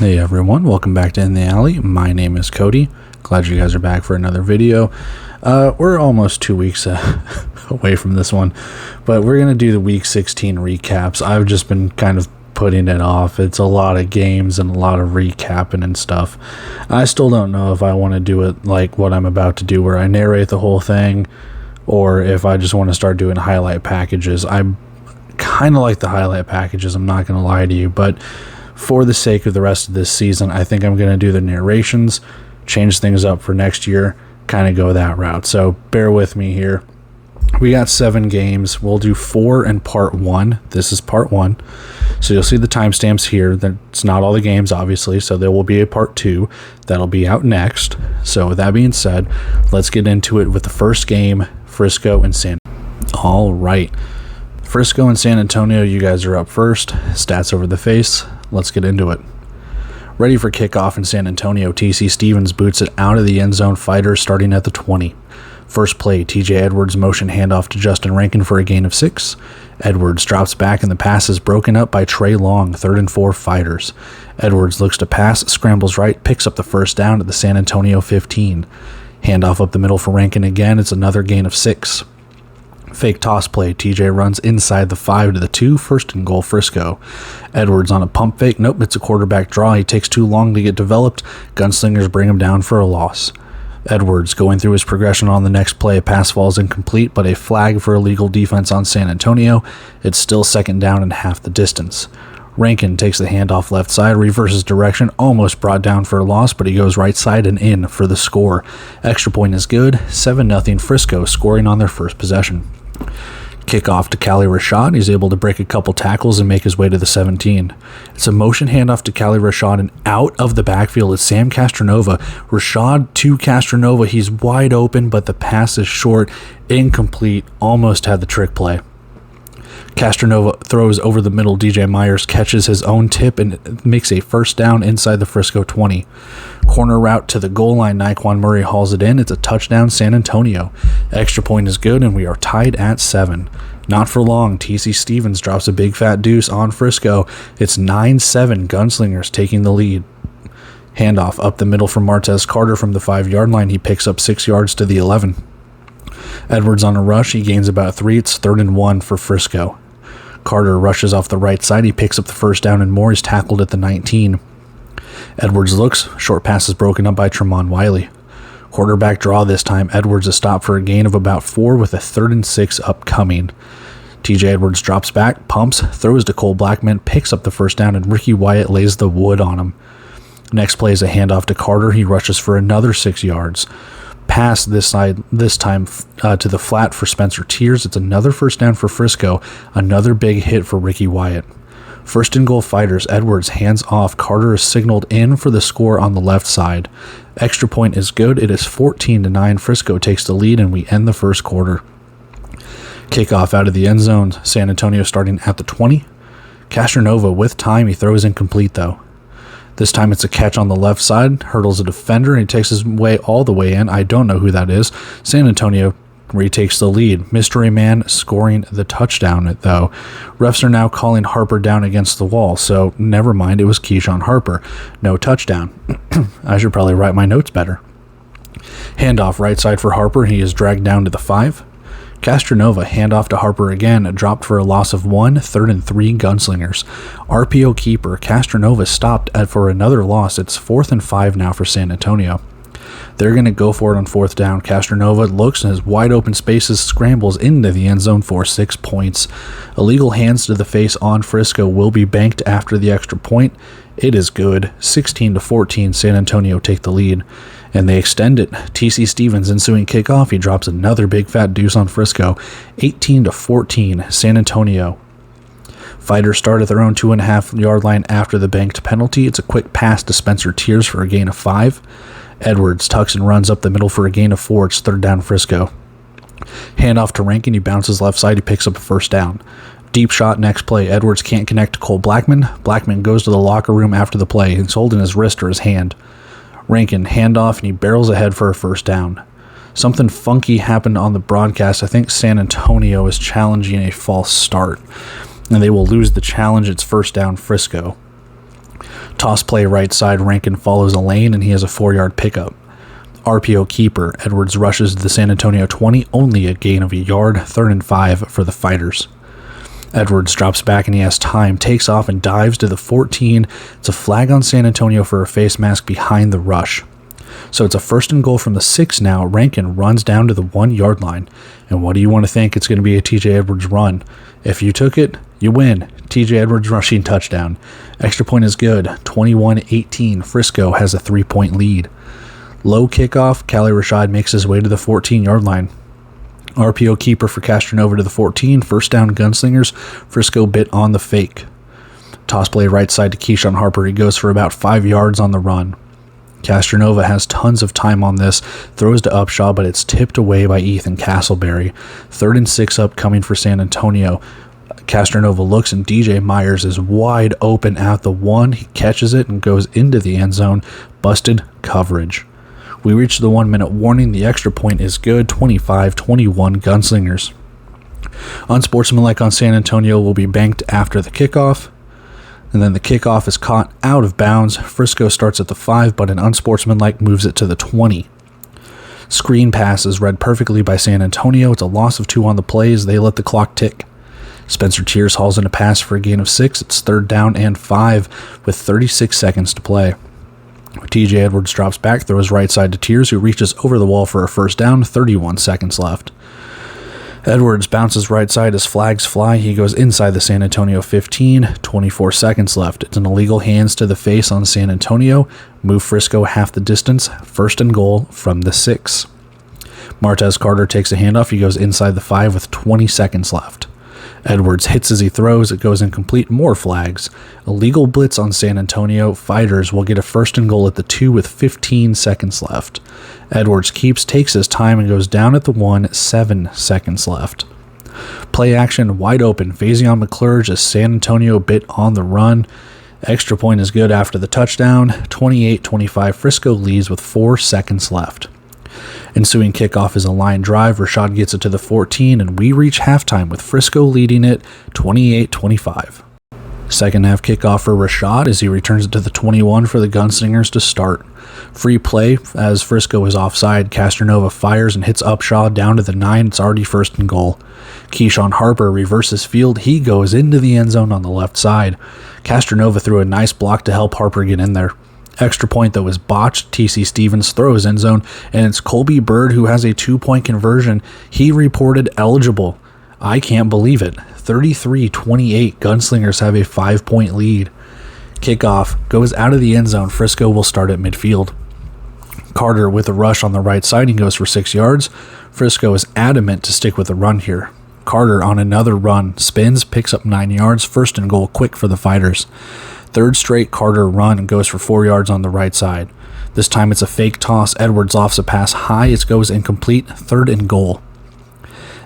Hey everyone, welcome back to In the Alley. My name is Cody. Glad you guys are back for another video. We're almost 2 weeks away from this one, but we're going to do the Week 16 recaps. I've just been kind of putting it off. It's a lot of games and a lot of recapping and stuff. I still don't know if I want to do it like what I'm about to do, where I narrate the whole thing, or if I just want to start doing highlight packages. I kind of like the highlight packages, I'm not going to lie to you, but for the sake of the rest of this season, I think I'm going to do the narrations, change things up for next year, kind of go that route. So bear with me here. We got 7 games. We'll do 4 in part 1. This is part 1. So you'll see the timestamps here. That's not all the games, obviously, so there will be a part 2 that'll be out next. So with that being said, let's get into it with the first game, Frisco and San. All right. Frisco and San Antonio, you guys are up first. Stats over the face. Let's get into it. Ready for kickoff in San Antonio, TC Stevens boots it out of the end zone. Fighters starting at the 20. First play, TJ Edwards motion handoff to Justin Rankin for a gain of 6. Edwards drops back and the pass is broken up by Trey Long, 3rd and 4 Fighters. Edwards looks to pass, scrambles right, picks up the first down at the San Antonio 15. Handoff up the middle for Rankin again, it's another gain of 6. Fake toss play, TJ runs inside the 5 to the 2, 1st and goal Frisco. Edwards on a pump fake, nope, it's a quarterback draw, he takes too long to get developed, gunslingers bring him down for a loss. Edwards going through his progression on the next play, pass falls incomplete, but a flag for illegal defense on San Antonio. It's still 2nd down and half the distance. Rankin takes the handoff left side, reverses direction, almost brought down for a loss, but he goes right side and in for the score. Extra point is good, 7-0 Frisco, scoring on their first possession. Kickoff to Cali Rashad. He's able to break a couple tackles and make his way to the 17. It's a motion handoff to Cali Rashad, and out of the backfield is Sam Castronova. Rashad to Castronova. He's wide open, but the pass is short, incomplete, almost had the trick play. Castronova throws over the middle. DJ Myers catches his own tip and makes a first down inside the Frisco 20. Corner route to the goal line. Naquan Murray hauls it in. It's a touchdown, San Antonio. Extra point is good, and we are tied at 7. Not for long. TC Stevens drops a big fat deuce on Frisco. It's 9-7. Gunslingers taking the lead. Handoff up the middle from Martez Carter from the 5-yard line. He picks up 6 yards to the 11. Edwards on a rush. He gains about 3. It's 3rd and 1 for Frisco. Carter rushes off the right side. He picks up the first down, and Moore is tackled at the 19. Edwards looks. Short pass is broken up by Tremont Wiley. Quarterback draw this time. Edwards is stopped for a gain of about 4 with a 3rd and 6 upcoming. TJ Edwards drops back, pumps, throws to Cole Blackman, picks up the first down, and Ricky Wyatt lays the wood on him. Next play is a handoff to Carter. He rushes for another 6 yards. Pass this time to the flat for Spencer Tears. It's another first down for Frisco. Another big hit for Ricky Wyatt. 1st and goal Fighters. Edwards hands off. Carter is signaled in for the score on the left side. Extra point is good. It is 14-9. Frisco takes the lead, and we end the first quarter. Kickoff out of the end zone. San Antonio starting at the 20. Castronova with time. He throws incomplete though. This time it's a catch on the left side, hurdles a defender, and he takes his way all the way in. I don't know who that is. San Antonio retakes the lead. Mystery Man scoring the touchdown, though. Refs are now calling Harper down against the wall, so never mind, it was Keyshawn Harper. No touchdown. I should probably write my notes better. Handoff right side for Harper. He is dragged down to the 5. Castronova, handoff to Harper again, dropped for a loss of 1, 3rd and 3 Gunslingers. RPO keeper, Castronova stopped for another loss. It's 4th and 5 now for San Antonio. They're going to go for it on 4th down. Castronova looks in his wide open spaces, scrambles into the end zone for 6 points. Illegal hands to the face on Frisco will be banked after the extra point. It is good. 16-14, San Antonio take the lead, and they extend it. TC Stevens ensuing kickoff. He drops another big fat deuce on Frisco. 18-14, San Antonio. Fighters start at their own 2.5-yard line after the banked penalty. It's a quick pass to Spencer Tears for a gain of 5. Edwards tucks and runs up the middle for a gain of 4. It's 3rd down Frisco. Handoff to Rankin. He bounces left side. He picks up a first down. Deep shot next play. Edwards can't connect to Cole Blackman. Blackman goes to the locker room after the play. He's holding his wrist or his hand. Rankin handoff, and he barrels ahead for a first down. Something funky happened on the broadcast. I think San Antonio is challenging a false start, and they will lose the challenge. It's 1st down Frisco. Toss play right side, Rankin follows a lane, and he has a 4-yard pickup. RPO keeper, Edwards rushes to the San Antonio 20, only a gain of a yard, 3rd and 5 for the Fighters. Edwards drops back and he has time, takes off and dives to the 14. It's a flag on San Antonio for a face mask behind the rush. So it's a 1st and goal from the 6 now. Rankin runs down to the 1-yard line. And what do you want to think? It's going to be a TJ Edwards run. If you took it, you win. TJ Edwards rushing touchdown. Extra point is good. 21-18. Frisco has a 3-point lead. Low kickoff. Callie Rashad makes his way to the 14-yard line. RPO keeper for Castronova to the 14. 1st down, Gunslingers. Frisco bit on the fake. Toss play right side to Keyshawn Harper. He goes for about 5 yards on the run. Castronova has tons of time on this. Throws to Upshaw, but it's tipped away by Ethan Castleberry. 3rd and 6 upcoming for San Antonio. Castronova looks and DJ Myers is wide open at the 1. He catches it and goes into the end zone. Busted coverage. We reach the 1-minute warning. The extra point is good. 25-21 Gunslingers. Unsportsmanlike on San Antonio will be banked after the kickoff. And then the kickoff is caught out of bounds. Frisco starts at the 5, but an unsportsmanlike moves it to the 20. Screen pass is read perfectly by San Antonio. It's a loss of 2 on the play as they let the clock tick. Spencer Tiers hauls in a pass for a gain of 6. It's 3rd down and 5 with 36 seconds to play. TJ Edwards drops back, throws right side to Tiers, who reaches over the wall for a 1st down, 31 seconds left. Edwards bounces right side as flags fly. He goes inside the San Antonio 15, 24 seconds left. It's an illegal hands to the face on San Antonio. Move Frisco half the distance, 1st and goal from the 6. Martez Carter takes a handoff. He goes inside the 5 with 20 seconds left. Edwards hits as he throws. It goes incomplete. More flags. Illegal blitz on San Antonio. Fighters will get a 1st and goal at the 2 with 15 seconds left. Edwards takes his time and goes down at the 1, 7 seconds left. Play action wide open. Faison McClurge as San Antonio bit on the run. Extra point is good after the touchdown. 28-25. Frisco leads with 4 seconds left. Ensuing kickoff is a line drive. Rashad gets it to the 14, and we reach halftime with Frisco leading it 28-25. Second half kickoff for Rashad as he returns it to the 21 for the Gunslingers to start. Free play as Frisco is offside. Castronova fires and hits Upshaw down to the 9. It's already 1st and goal. Keyshawn Harper reverses field. He goes into the end zone on the left side. Castronova threw a nice block to help Harper get in there. Extra point, though, is botched. TC Stevens throws end zone, and it's Colby Bird who has a 2-point conversion. He reported eligible. I can't believe it. 33-28. Gunslingers have a 5-point lead. Kickoff goes out of the end zone. Frisco will start at midfield. Carter with a rush on the right side. He goes for 6 yards. Frisco is adamant to stick with the run here. Carter on another run. Spins, picks up 9 yards. 1st and goal quick for the Fighters. 3rd straight Carter run and goes for 4 yards on the right side. This time it's a fake toss. Edwards offs a pass high. It goes incomplete. 3rd and goal.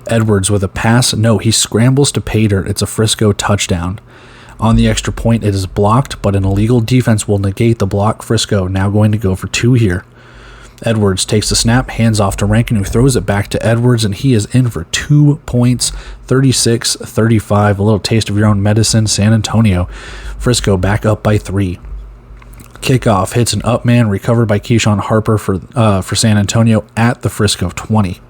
Edwards with a pass. No, he scrambles to pay dirt. It's a Frisco touchdown. On the extra point, it is blocked, but an illegal defense will negate the block. Frisco now going to go for 2 here. Edwards takes the snap, hands off to Rankin, who throws it back to Edwards, and he is in for 2 points, 36-35. A little taste of your own medicine, San Antonio. Frisco back up by 3. Kickoff hits an up man, recovered by Keyshawn Harper for San Antonio at the Frisco 20.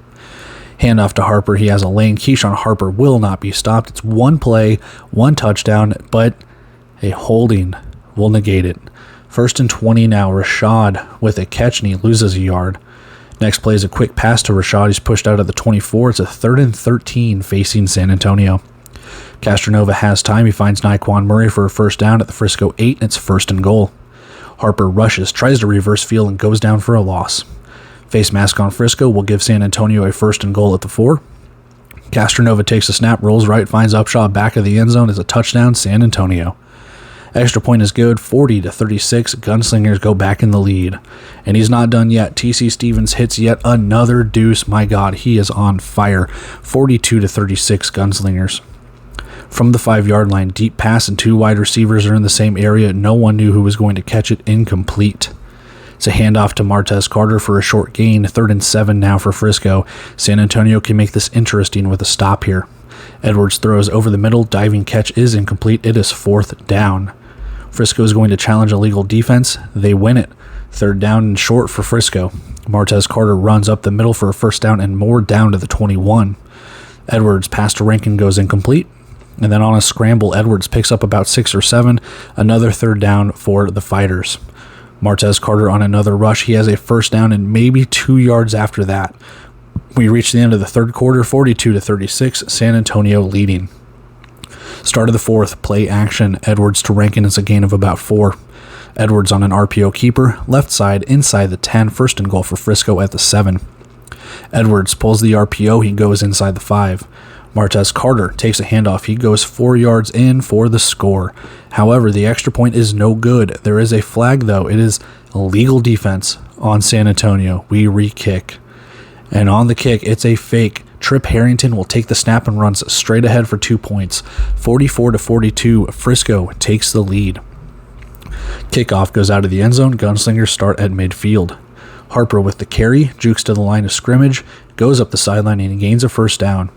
Handoff to Harper. He has a lane. Keyshawn Harper will not be stopped. It's 1 play, 1 touchdown, but a holding will negate it. 1st and 20 now. Rashad with a catch, and he loses a yard. Next play is a quick pass to Rashad. He's pushed out of the 24. It's a 3rd and 13 facing San Antonio. Castronova has time. He finds Naquan Murray for a 1st down at the Frisco 8, and it's 1st and goal. Harper rushes, tries to reverse field, and goes down for a loss. Face mask on Frisco will give San Antonio a 1st and goal at the 4. Castronova takes a snap, rolls right, finds Upshaw back of the end zone as a touchdown, San Antonio. Extra point is good, 40-36. Gunslingers go back in the lead. And he's not done yet. TC Stevens hits yet another deuce. My God, he is on fire. 42-36 Gunslingers. From the 5-yard line, deep pass and 2 wide receivers are in the same area. No one knew who was going to catch it. Incomplete. It's a handoff to Martez Carter for a short gain. 3rd and 7 now for Frisco. San Antonio can make this interesting with a stop here. Edwards throws over the middle. Diving catch is incomplete. It is 4th down. Frisco is going to challenge illegal defense. They win it. Third down and short for Frisco. Martez Carter runs up the middle for a first down and more down to the 21. Edwards' pass to Rankin goes incomplete. And then on a scramble, Edwards picks up about 6 or 7. Another third down for the Fighters. Martez Carter on another rush. He has a first down and maybe 2 yards after that. We reach the end of the third quarter, 42-36, San Antonio leading. Start of the fourth, play action. Edwards to Rankin is a gain of about 4. Edwards on an RPO keeper, left side, inside the 10, first and goal for Frisco at the 7. Edwards pulls the RPO, he goes inside the 5. Martez Carter takes a handoff, he goes 4 yards in for the score. However, the extra point is no good. There is a flag though. It is illegal defense on San Antonio. We re-kick. And on the kick, it's a fake. Trip Harrington will take the snap and runs straight ahead for 2 points. 44-42, Frisco takes the lead. Kickoff goes out of the end zone. Gunslingers start at midfield. Harper with the carry, jukes to the line of scrimmage, goes up the sideline and gains a first down.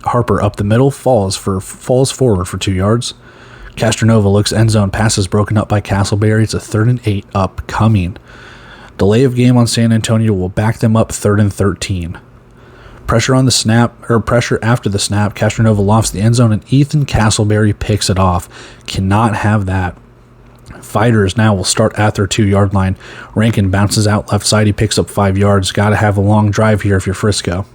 Harper up the middle, falls forward for 2 yards. Castronova looks end zone, passes broken up by Castleberry. It's a 3rd and 8 upcoming. Delay of game on San Antonio will back them up 3rd and 13. Pressure on the snap, or pressure after the snap. Castronova lofts the end zone and Ethan Castleberry picks it off. Cannot have that. Fighters now will start at their 2-yard line. Rankin bounces out left side. He picks up 5 yards. Got to have a long drive here if you're Frisco.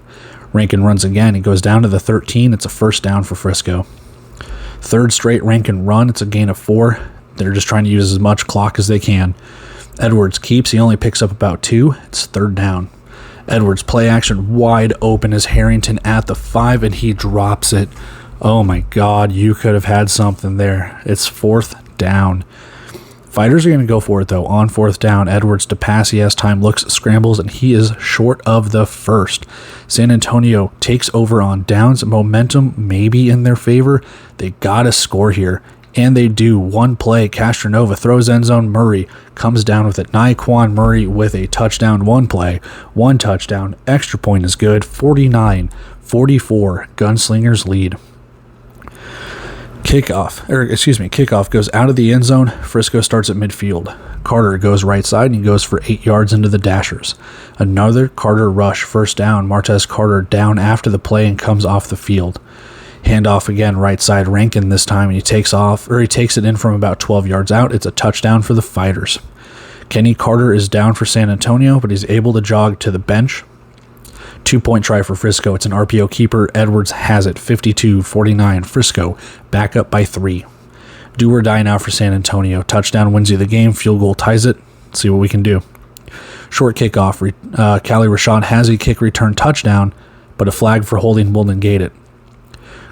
Rankin runs again. He goes down to the 13. It's a first down for Frisco. Third straight Rankin run. It's a gain of 4. They're just trying to use as much clock as they can. Edwards keeps. He only picks up about 2. It's third down. Edwards play action wide open as Harrington at the 5, and he drops it. Oh my God, you could have had something there. It's 4th down. Fighters are going to go for it, though. On 4th down, Edwards to pass. He has time, looks, scrambles, and he is short of the first. San Antonio takes over on downs. Momentum maybe in their favor. They got to score here, and they do. One play, Castronova throws end zone. Murray comes down with it. Naquan Murray with a touchdown. One play, 1 touchdown. Extra point is good. 49-44, Gunslingers lead. Kickoff goes out of the end zone. Frisco starts at midfield. Carter goes right side and he goes for 8 yards into the Dashers. Another Carter rush, first down. Martez Carter down after the play and comes off the field. Handoff again, right side, Rankin this time, and he takes it in from about 12 yards out. It's a touchdown for the Fighters. Kenny Carter is down for San Antonio, but he's able to jog to the bench. 2-point try for Frisco. It's an RPO keeper. Edwards has it. 52-49. Frisco back up by 3. Do or die now for San Antonio. Touchdown wins you the game. Field goal ties it. Let's see what we can do. Short kickoff. Callie Rashad has a kick return touchdown, but a flag for holding will negate it.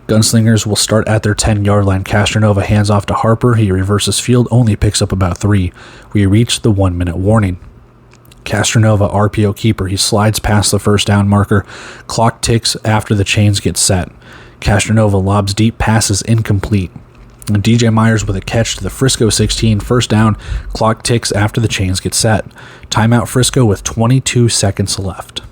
Gunslingers will start at their 10-yard line. Castronova hands off to Harper. He reverses field, only picks up about 3. We reach the 1-minute warning. Castronova, RPO keeper. He slides past the first down marker. Clock ticks after the chains get set. Castronova lobs deep, passes incomplete. And DJ Myers with a catch to the Frisco 16. First down. Clock ticks after the chains get set. Timeout Frisco with 22 seconds left.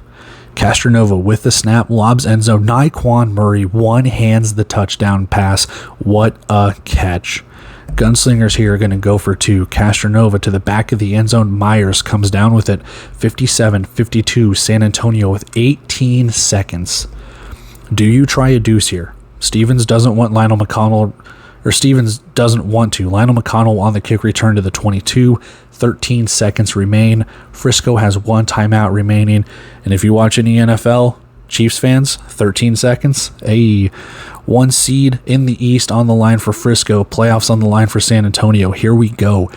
Castronova with the snap, lobs end zone. Naquan Murray one-hands the touchdown pass. What a catch. Gunslingers here are going to go for 2. Castronova to the back of the end zone. Myers comes down with it. 57-52. San Antonio with 18 seconds. Do you try a deuce here? Stevens doesn't want to. Lionel McConnell on the kick return to the 22. 13 seconds remain. Frisco has 1 timeout remaining. And if you watch any NFL, Chiefs fans, 13 seconds. 1 seed in the East on the line for Frisco. Playoffs on the line for San Antonio. Here we go.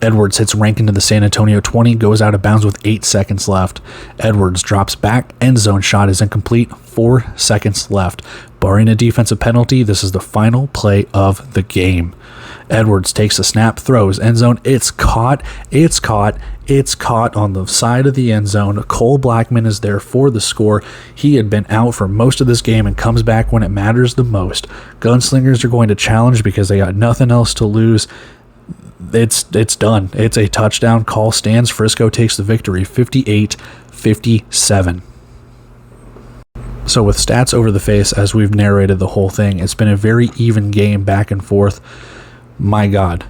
Edwards hits Rankin to the San Antonio 20, goes out of bounds with 8 seconds left. Edwards drops back, end zone shot is incomplete, 4 seconds left. Barring a defensive penalty, this is the final play of the game. Edwards takes a snap, throws, end zone, it's caught on the side of the end zone. Cole Blackman is there for the score. He had been out for most of this game and comes back when it matters the most. Gunslingers are going to challenge because they got nothing else to lose. It's done. It's a touchdown. Call stands. Frisco takes the victory, 58-57. So with stats over the face, as we've narrated the whole thing, it's been a very even game back and forth. My God,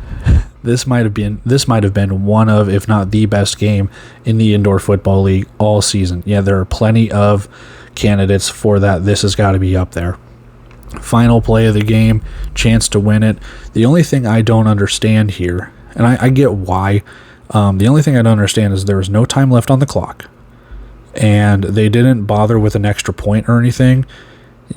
this might have been one of, if not the best game in the Indoor Football League all season. Yeah, there are plenty of candidates for that. This has got to be up there. Final play of the game, chance to win it. The only thing I don't understand here, and I get why, the only thing I don't understand is there was no time left on the clock, and they didn't bother with an extra point or anything.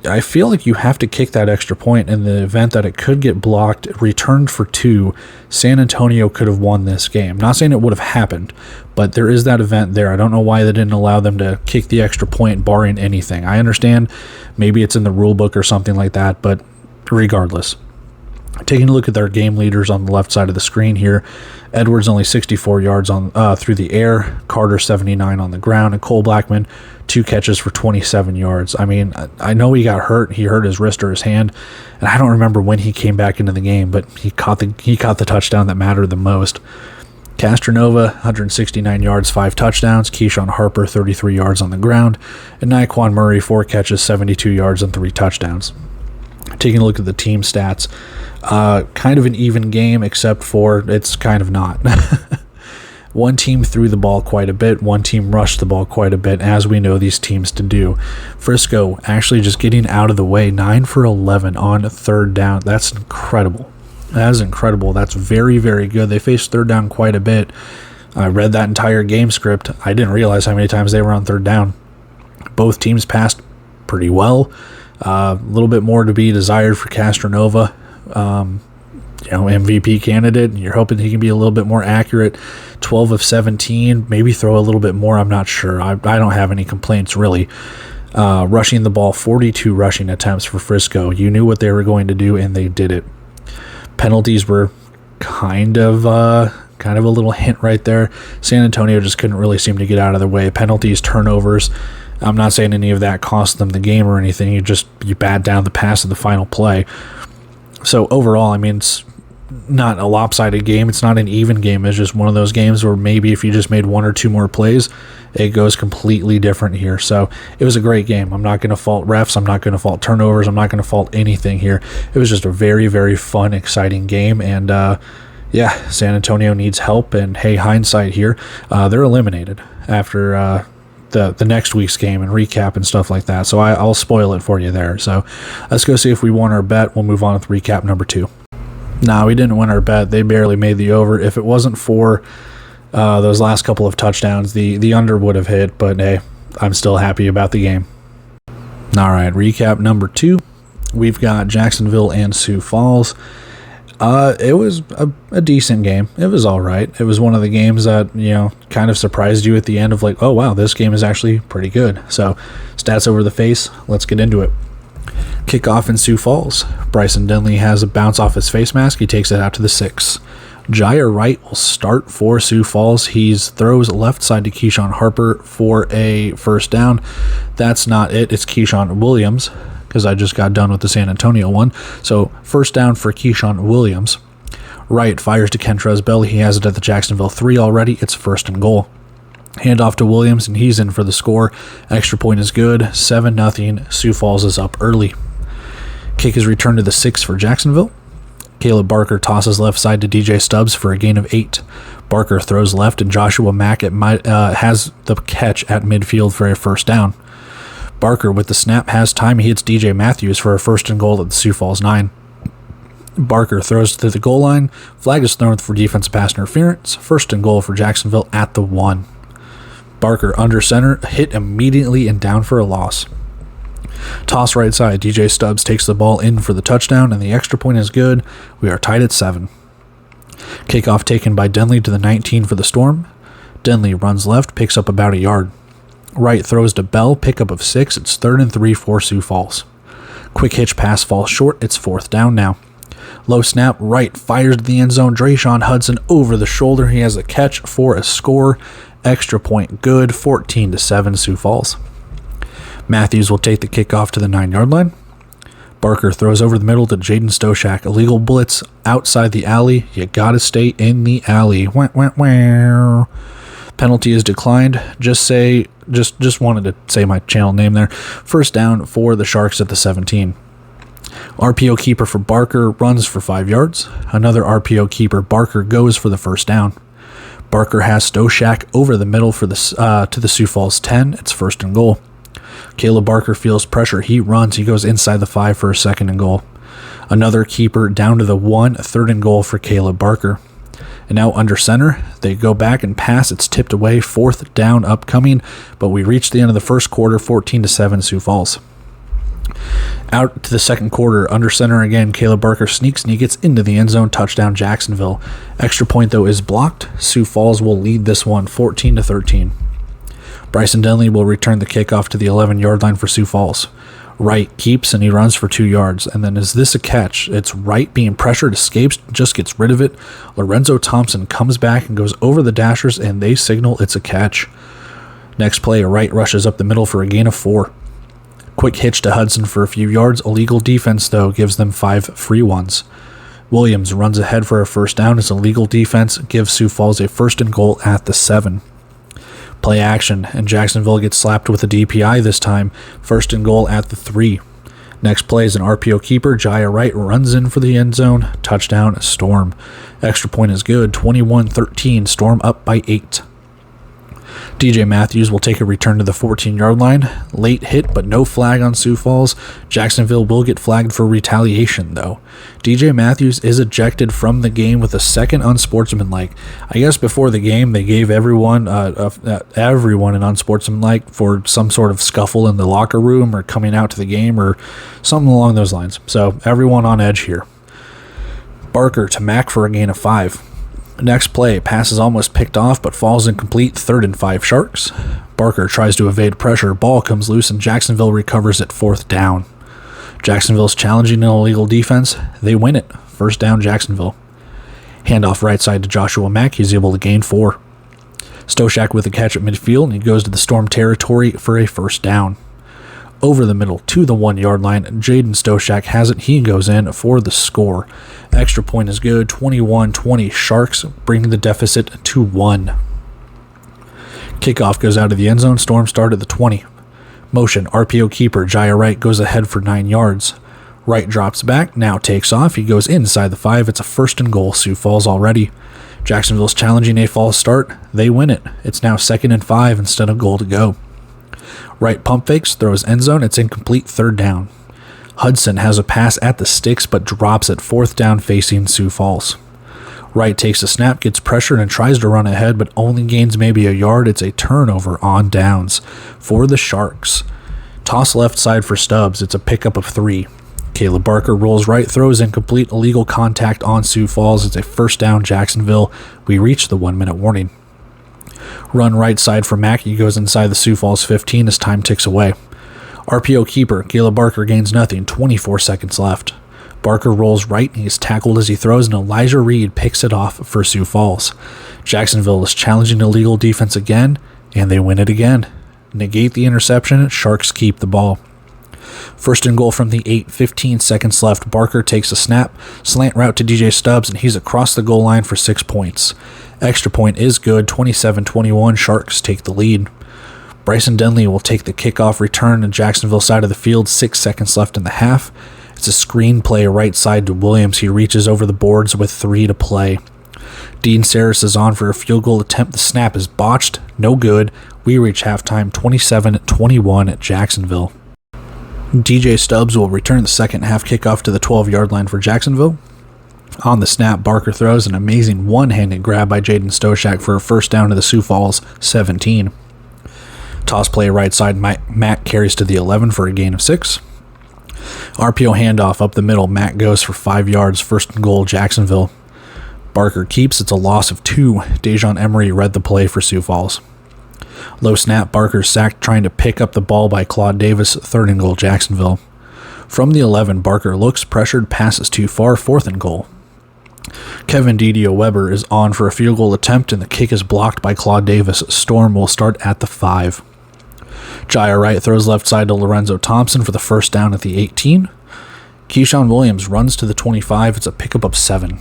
I feel like you have to kick that extra point in the event that it could get blocked, returned for 2. San Antonio could have won this game. Not saying it would have happened, but there is that event there. I don't know why they didn't allow them to kick the extra point barring anything. I understand maybe it's in the rule book or something like that, but regardless. Taking a look at their game leaders on the left side of the screen here, Edwards only 64 yards on through the air, Carter 79 on the ground, and Cole Blackman 2 catches for 27 yards. I mean, I know he got hurt. He hurt his wrist or his hand, and I don't remember when he came back into the game, but he caught the touchdown that mattered the most. Castronova, 169 yards, 5 touchdowns. Keyshawn Harper, 33 yards on the ground, and Naquan Murray, 4 catches, 72 yards, and 3 touchdowns. Taking a look at the team stats, kind of an even game, except for it's kind of not. One team threw the ball quite a bit. One team rushed the ball quite a bit, as we know these teams to do. Frisco actually just getting out of the way, 9 for 11 on 3rd down. That's incredible. That is incredible. That's very, very good. They faced 3rd down quite a bit. I read that entire game script. I didn't realize how many times they were on 3rd down. Both teams passed pretty well. A little bit more to be desired for Castronova, MVP candidate. You're hoping he can be a little bit more accurate. 12 of 17, maybe throw a little bit more. I'm not sure. I don't have any complaints really. Rushing the ball, 42 rushing attempts for Frisco. You knew what they were going to do, and they did it. Penalties were kind of a little hint right there. San Antonio just couldn't really seem to get out of their way. Penalties, turnovers. I'm not saying any of that cost them the game or anything. You bat down the pass of the final play. So overall, I mean, it's not a lopsided game. It's not an even game. It's just one of those games where maybe if you just made 1 or 2 more plays, it goes completely different here. So it was a great game. I'm not going to fault refs. I'm not going to fault turnovers. I'm not going to fault anything here. It was just a very, very fun, exciting game. And San Antonio needs help. And hey, hindsight here, they're eliminated after the next week's game and recap and stuff like that. So I'll spoil it for you there. So let's go see if we won our bet. We'll move on with recap number 2. No, we didn't win our bet. They barely made the over. If it wasn't for those last couple of touchdowns, the under would have hit. But hey, I'm still happy about the game. All right, recap number 2. We've got Jacksonville and Sioux Falls. It was a decent game. It was all right. It was one of the games that, kind of surprised you at the end of like, oh, wow, this game is actually pretty good. So stats over the face. Let's get into it. Kickoff in Sioux Falls. Bryson Denley has a bounce off his face mask. He takes it out to the 6. Jair Wright will start for Sioux Falls. He throws left side to Keyshawn Harper for a first down. That's not it. It's Keyshawn Williams, because I just got done with the San Antonio one. So first down for Keyshawn Williams. Wright fires to Kentrez Bell. He has it at the Jacksonville 3 already. It's 1st and goal. Hand off to Williams, and he's in for the score. Extra point is good. 7-0. Sioux Falls is up early. Kick is returned to the 6 for Jacksonville. Caleb Barker tosses left side to DJ Stubbs for a gain of 8. Barker throws left, and Joshua Mack has the catch at midfield for a first down. Barker with the snap has time. He hits DJ Matthews for a 1st and goal at the Sioux Falls 9. Barker throws to the goal line. Flag is thrown for defensive pass interference. 1st and goal for Jacksonville at the 1. Barker under center, hit immediately and down for a loss. Toss right side. DJ Stubbs takes the ball in for the touchdown, and the extra point is good. We are tied at 7. Kickoff taken by Denley to the 19 for the Storm. Denley runs left, picks up about a yard. Wright throws to Bell, pickup of 6. It's 3rd and 3 for Sioux Falls. Quick hitch pass falls short. It's 4th down now. Low snap, Wright fires to the end zone. Drayshawn Hudson over the shoulder. He has a catch for a score. Extra point good. 14-7 Sioux Falls. Matthews will take the kickoff to the 9-yard line. Barker throws over the middle to Jaden Stoshak. Illegal blitz outside the alley. You gotta stay in the alley. Wah, wah, wah. Penalty is declined. Just wanted to say my channel name there. First down for the Sharks at the 17. RPO keeper for Barker runs for 5 yards. Another RPO keeper, Barker goes for the first down. Barker has Stoshak over the middle for the to the Sioux Falls 10. It's first and goal. Caleb Barker feels pressure. He runs. He goes inside the 5 for a second and goal. Another keeper down to the 1, third and goal for Caleb Barker. And now under center, they go back and pass. It's tipped away, fourth down upcoming, but we reach the end of the first quarter, 14-7 Sioux Falls. Out to the second quarter, under center again, Caleb Barker sneaks and he gets into the end zone, touchdown Jacksonville. Extra point though is blocked. Sioux Falls will lead this one 14-13. Bryson Denley will return the kickoff to the 11-yard line for Sioux Falls. Wright keeps and he runs for 2 yards. And then is this a catch? It's Wright being pressured, escapes, just gets rid of it. Lorenzo Thompson comes back and goes over the dashers and they signal it's a catch. Next play, Wright rushes up the middle for a gain of 4. Quick hitch to Hudson for a few yards. Illegal defense, though, gives them 5 free ones. Williams runs ahead for a first down. It's illegal defense, gives Sioux Falls a first and goal at the 7. Play action, and Jacksonville gets slapped with a DPI this time. First and goal at the 3. Next play is an RPO keeper. Jaya Wright runs in for the end zone. Touchdown, Storm. Extra point is good. 21-13. Storm up by 8. DJ Matthews will take a return to the 14-yard line. Late hit, but no flag on Sioux Falls. Jacksonville will get flagged for retaliation, though. DJ Matthews is ejected from the game with a second unsportsmanlike. I guess before the game, they gave everyone an unsportsmanlike for some sort of scuffle in the locker room or coming out to the game or something along those lines. So everyone on edge here. Barker to Mack for a gain of 5. Next play, pass is almost picked off but falls incomplete, 3rd and 5 Sharks. Barker tries to evade pressure, ball comes loose and Jacksonville recovers at 4th down. Jacksonville's challenging an illegal defense, they win it, 1st down Jacksonville. Handoff right side to Joshua Mack, he's able to gain 4. Stoshak with a catch at midfield and he goes to the Storm territory for a 1st down. Over the middle to the 1-yard line, Jaden Stoshak has it, he goes in for the score. Extra point is good, 21-20. Sharks bring the deficit to 1. Kickoff goes out of the end zone. Storm start at the 20. Motion, RPO keeper Jaya Wright goes ahead for 9 yards. Wright drops back, now takes off. He goes inside the 5. It's a 1st and goal. Sioux Falls already. Jacksonville's challenging a false start. They win it. It's now 2nd and 5 instead of goal to go. Wright pump fakes, throws end zone. It's incomplete, 3rd down. Hudson has a pass at the sticks but drops at 4th down facing Sioux Falls. Wright takes a snap, gets pressured, and tries to run ahead but only gains maybe a yard. It's a turnover on downs for the Sharks. Toss left side for Stubbs. It's a pickup of 3. Caleb Barker rolls right, throws incomplete, illegal contact on Sioux Falls. It's a 1st down Jacksonville. We reach the 1-minute warning. Run right side for Mackey, goes inside the Sioux Falls 15 as time ticks away. RPO keeper, Caleb Barker gains nothing, 24 seconds left. Barker rolls right and he's tackled as he throws, and Elijah Reed picks it off for Sioux Falls. Jacksonville is challenging illegal defense again, and they win it again. Negate the interception, Sharks keep the ball. 1st and goal from the 8, 15 seconds left. Barker takes a snap, slant route to DJ Stubbs, and he's across the goal line for 6 points. Extra point is good, 27-21, Sharks take the lead. Bryson Denley will take the kickoff return on Jacksonville side of the field, 6 seconds left in the half. It's a screen play right side to Williams. He reaches over the boards with 3 to play. Dean Saris is on for a field goal attempt. The snap is botched, no good. We reach halftime, 27-21 at Jacksonville. DJ Stubbs will return the second half kickoff to the 12-yard line for Jacksonville. On the snap, Barker throws an amazing one-handed grab by Jaden Stoshak for a 1st down to the Sioux Falls 17. Toss play right side, Matt carries to the 11 for a gain of 6. RPO handoff up the middle, Matt goes for 5 yards, 1st and goal Jacksonville. Barker keeps, it's a loss of 2. Dejon Emery read the play for Sioux Falls. Low snap, Barker sacked trying to pick up the ball by Claude Davis, 3rd and goal Jacksonville. From the 11, Barker looks pressured, passes too far, 4th and goal. Kevin Didio Weber is on for a field goal attempt and the kick is blocked by Claude Davis. Storm will start at the 5. Jaya Wright throws left side to Lorenzo Thompson for the 1st down at the 18. Keyshawn Williams runs to the 25. It's a pickup of 7.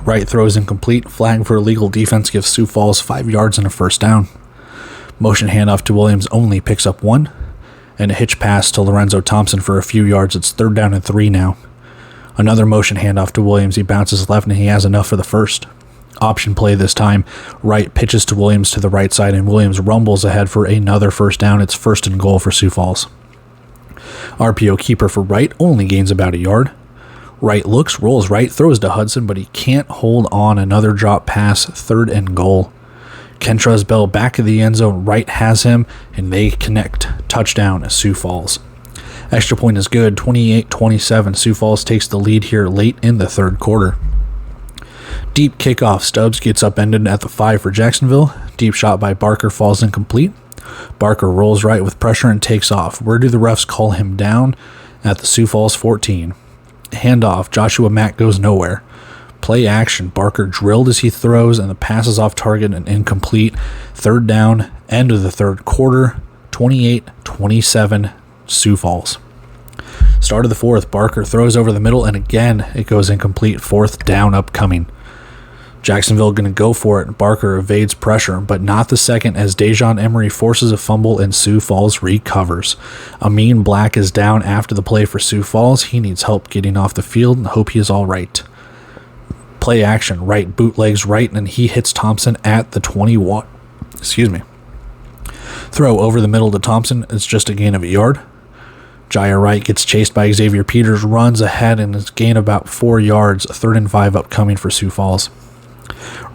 Wright throws incomplete. Flag for illegal defense gives Sioux Falls 5 yards and a 1st down. Motion handoff to Williams only picks up 1. and a hitch pass to Lorenzo Thompson for a few yards. It's 3rd down and 3 now. Another motion handoff to Williams. He bounces left, and he has enough for the first. Option play this time. Wright pitches to Williams to the right side, and Williams rumbles ahead for another first down. It's 1st and goal for Sioux Falls. RPO keeper for Wright only gains about a yard. Wright looks, rolls right, throws to Hudson, but he can't hold on. Another drop pass, 3rd and goal. Kentrez Bell back of the end zone. Wright has him, and they connect. Touchdown, Sioux Falls. Extra point is good, 28-27. Sioux Falls takes the lead here late in the 3rd quarter. Deep kickoff. Stubbs gets upended at the 5 for Jacksonville. Deep shot by Barker falls incomplete. Barker rolls right with pressure and takes off. Where do the refs call him down? At the Sioux Falls 14. Handoff. Joshua Mack goes nowhere. Play action. Barker drilled as he throws, and the pass is off target and incomplete. 3rd down, end of the 3rd quarter. 28-27, Sioux Falls. Start of the 4th. Barker throws over the middle, and again it goes incomplete. 4th down upcoming. Jacksonville going to go for it. Barker evades pressure, but not the second as Dejon Emery forces a fumble and Sioux Falls recovers. Amin Black is down after the play for Sioux Falls. He needs help getting off the field and hope he is all right. Play action. Wright bootlegs right, and he hits Thompson at the 21. Throw over the middle to Thompson. It's just a gain of a yard. Jaya Wright gets chased by Xavier Peters, runs ahead, and is gained about 4 yards. 3rd and 5 upcoming for Sioux Falls.